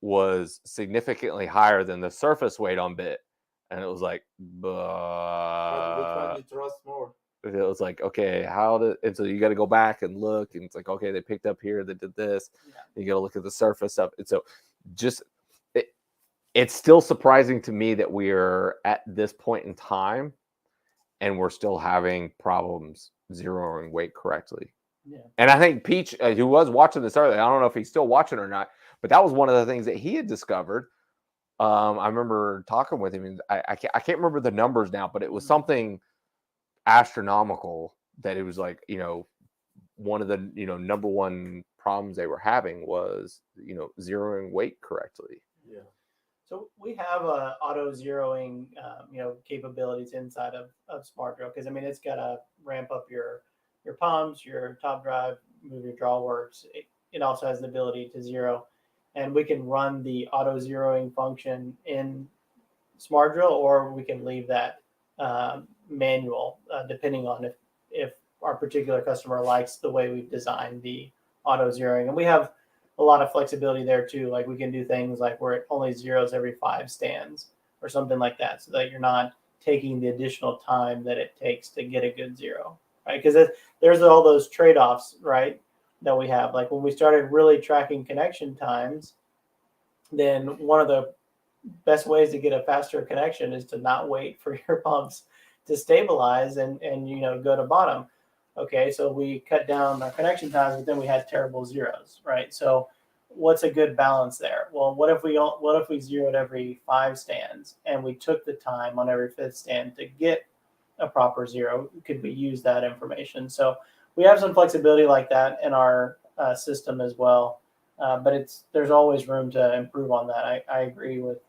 was significantly higher than the surface weight on bit. And it was like, Which one you trust more? It was like, okay, and so you got to go back and look, and it's like, okay, they picked up here, they did this. Yeah. You got to look at the surface stuff. And so it's still surprising to me that we're at this point in time and we're still having problems zeroing weight correctly. Yeah. And I think Peach, who was watching this earlier, I don't know if he's still watching or not, but that was one of the things that he had discovered. I remember talking with him, and I can't remember the numbers now, but it was something astronomical that it was like, one of the, number one problems they were having was, zeroing weight correctly. Yeah. So we have auto zeroing, capabilities inside of Smart Drill, because I mean it's got to ramp up your pumps, your top drive, move your drawworks. It also has the ability to zero, and we can run the auto zeroing function in Smart Drill, or we can leave that manual, depending on if our particular customer likes the way we've designed the auto zeroing. And we have a lot of flexibility there too. Like we can do things like where it only zeros every 5 stands or something like that, so that you're not taking the additional time that it takes to get a good zero, right? Because there's all those trade-offs, right, that we have. Like when we started really tracking connection times, then one of the best ways to get a faster connection is to not wait for your pumps to stabilize and go to bottom. Okay, so we cut down our connection times, but then we had terrible zeros, right? So what's a good balance there? Well, what if we zeroed every 5 stands and we took the time on every 5th stand to get a proper zero? Could we use that information? So we have some flexibility like that in our system as well, but there's always room to improve on that. I agree with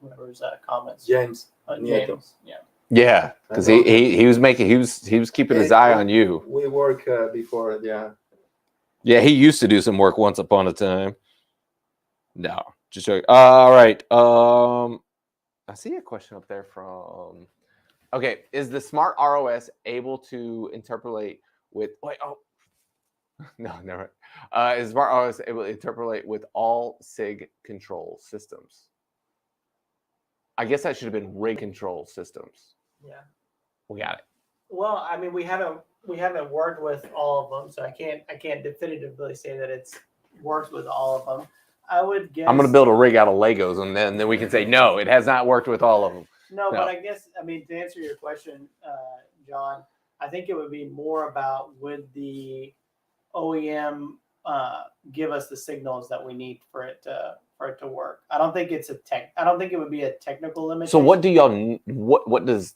whoever's comments. James. James, yeah. Yeah, because he was keeping his eye on you. We work before, yeah. Yeah, he used to do some work once upon a time. No, just joking. All right. I see a question up there from. Okay, is the Smart ROS able to interpolate with? Wait, oh, no, never. Is Smart ROS able to interpolate with all SIG control systems? I guess that should have been rig control systems. Yeah, we got it. Well, I mean, we haven't worked with all of them, so I can't definitively say that it's worked with all of them. I would guess. I'm going to build a rig out of Legos, and then we can say no, it has not worked with all of them. No, but I guess to answer your question, John, I think it would be more about would the OEM give us the signals that we need for it to work. I don't think it's I don't think it would be a technical limitation. So what do y'all? What does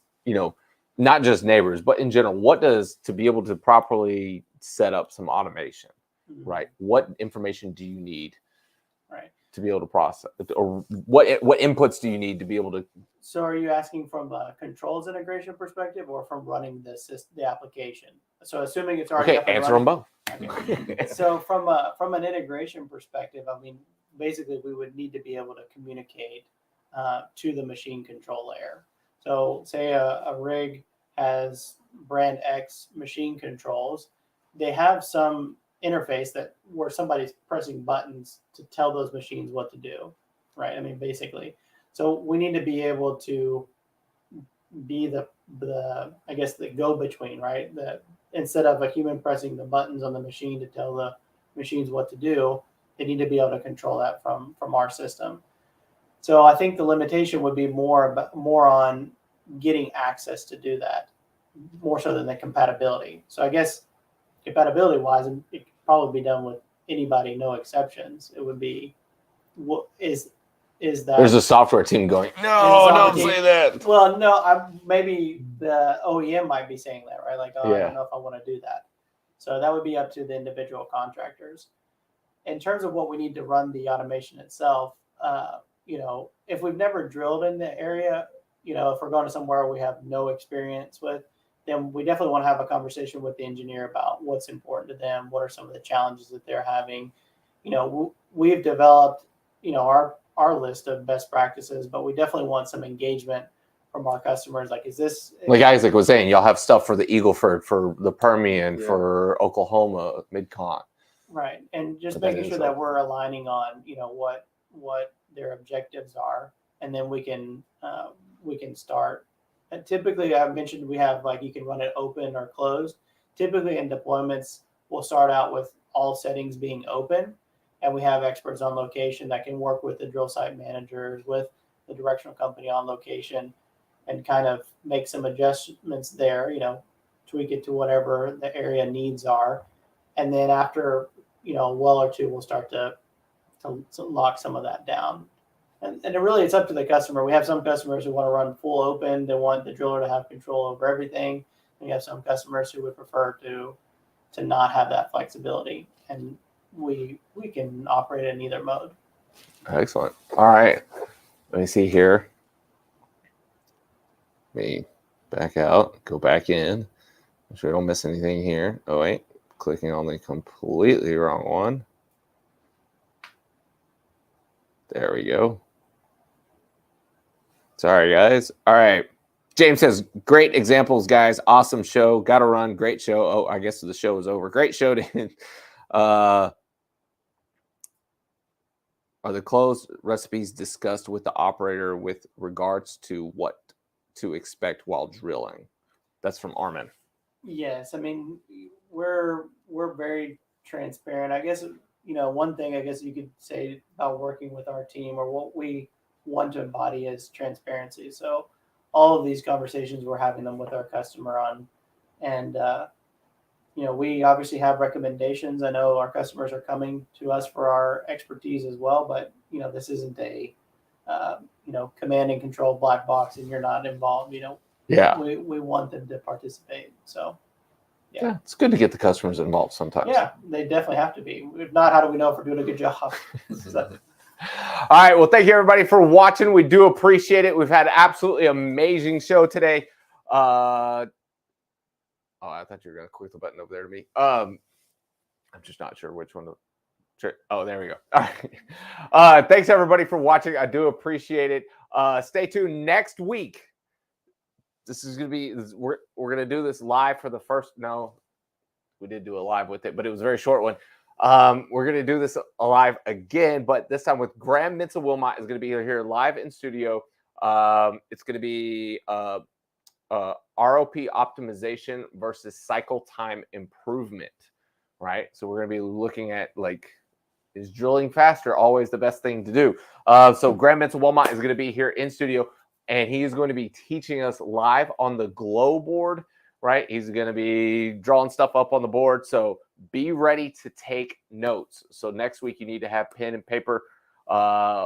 not just Nabors, but in general, what does to be able to properly set up some automation, right? What information do you need, right, to be able to process, or what inputs do you need to be able to? So are you asking from a controls integration perspective or from running the application? So assuming it's already up and answer them both. Okay. So from an integration perspective, I mean, basically we would need to be able to communicate to the machine control layer. So say a rig has brand X machine controls, they have some interface where somebody's pressing buttons to tell those machines what to do, right? I mean, basically. So we need to be able to be the I guess the go-between, right? Instead of a human pressing the buttons on the machine to tell the machines what to do, They need to be able to control that from our system. So I think the limitation would be more on getting access to do that, more so than the compatibility. So I guess compatibility wise, it could probably be done with anybody, no exceptions. It would be, what is that? There's a software team going, no, don't say that. Well, no, maybe the OEM might be saying that, right? Like, oh, I Yeah. don't know if I want to do that. So that would be up to the individual contractors. In terms of what we need to run the automation itself, you know, if we've never drilled in the area, you know, if we're going to somewhere we have no experience with, then we definitely want to have a conversation with the engineer about what's important to them, what are some of the challenges that they're having. You know, we've developed, you know, our list of best practices, but we definitely want some engagement from our customers. Like, is this, like Isaac was saying, y'all have stuff for the Eagleford, for the Permian, for Oklahoma, Mid-Con. right? And just But that making is sure that we're aligning on, you know, what their objectives are, and then we can start. And typically, I've mentioned we have, like, you can run it open or closed. Typically in deployments, we'll start out with all settings being open, and we have experts on location that can work with the drill site managers, with the directional company on location, and kind of make some adjustments there, you know, tweak it to whatever the area needs are. And then after, you know, a well or two, we'll start to lock some of that down. And really, it's up to the customer. We have some customers who want to run full open. They want the driller to have control over everything. We have some customers who would prefer to not have that flexibility. And we can operate in either mode. Excellent. All right. Let me see here. Let me back out, go back in. Make sure I don't miss anything here. Oh, wait. Clicking on the completely wrong one. There we go. Sorry, guys. All right. James says, great examples, guys. Awesome show. Got to run. Great show. Oh, I guess the show is over. Great show. Are the closed recipes discussed with the operator with regards to what to expect while drilling? That's from Armin. Yes, I mean, we're very transparent. I guess, you know, one thing I guess you could say about working with our team, or what we want to embody, is transparency. So all of these conversations, we're having them with our customer on, and you know, we obviously have recommendations. I know our customers are coming to us for our expertise as well, but, you know, this isn't a you know, command and control black box and you're not involved. You know, yeah, we want them to participate. So yeah, it's good to get the customers involved sometimes. Yeah, they definitely have to be. If not, how do we know if we're doing a good job? So. All right. Well, thank you, everybody, for watching. We do appreciate it. We've had an absolutely amazing show today. Oh, I thought you were going to click the button over there to me. I'm just not sure which one to... Oh, there we go. All right. Thanks, everybody, for watching. I do appreciate it. Stay tuned next week. This is going to be... We're going to do this live for the first... No, we did do a live with it, but it was a very short one. We're going to do this live again, but this time with Graham Mintz-Wilmot is going to be here live in studio. It's going to be ROP optimization versus cycle time improvement, right? So we're going to be looking at, like, is drilling faster always the best thing to do? So Graham Mintz-Wilmot is going to be here in studio, and he is going to be teaching us live on the glow board, right? He's going to be drawing stuff up on the board. So be ready to take notes. So next week you need to have pen and paper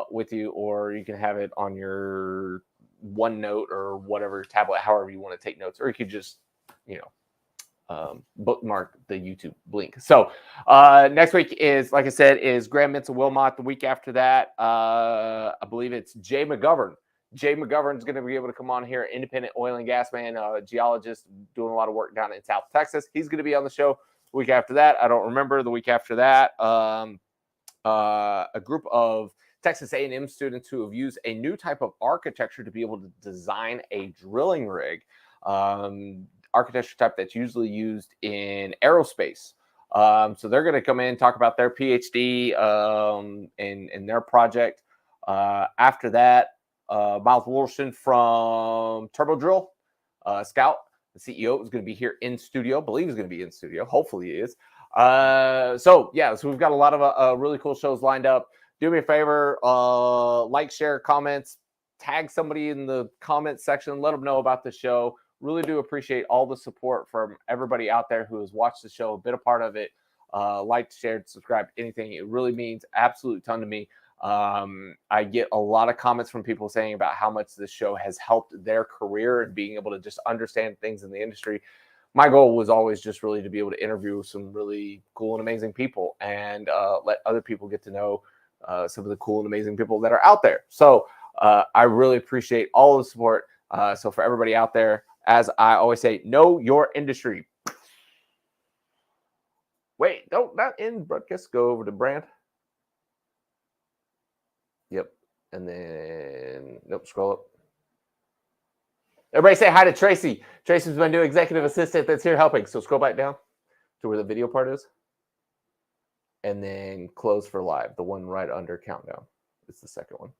with you, or you can have it on your OneNote or whatever tablet, however you want to take notes, or you could just, you know, bookmark the YouTube link. So next week is, like I said, is Graham Mintz-Wilmot. The week after that, I believe it's Jay McGovern. Jay McGovern's going to be able to come on here, independent oil and gas man, geologist, doing a lot of work down in South Texas. He's going to be on the show. The week after that, I don't remember. The week after that, a group of Texas A&M students who have used a new type of architecture to be able to design a drilling rig, architecture type that's usually used in aerospace. So they're going to come in and talk about their PhD in their project. After that, Miles Wollerson from Turbo Drill, Scout, the CEO, is going to be here in studio. I believe he's going to be in studio. Hopefully he is. So we've got a lot of really cool shows lined up. Do me a favor, like, share, comments, tag somebody in the comments section, let them know about the show. Really do appreciate all the support from everybody out there who has watched the show, been a part of it, liked, shared, subscribed, anything. It really means absolute ton to me. I get a lot of comments from people saying about how much this show has helped their career and being able to just understand things in the industry. My goal was always just really to be able to interview some really cool and amazing people and let other people get to know some of the cool and amazing people that are out there. So I really appreciate all the support. So for everybody out there, as I always say, know your industry. Wait, not in broadcast. Go over to brand. Yep. And then, nope, scroll up. Everybody say hi to Tracy. Tracy's my new executive assistant that's here helping. So scroll back down to where the video part is. And then close for live, the one right under countdown. It's the second one.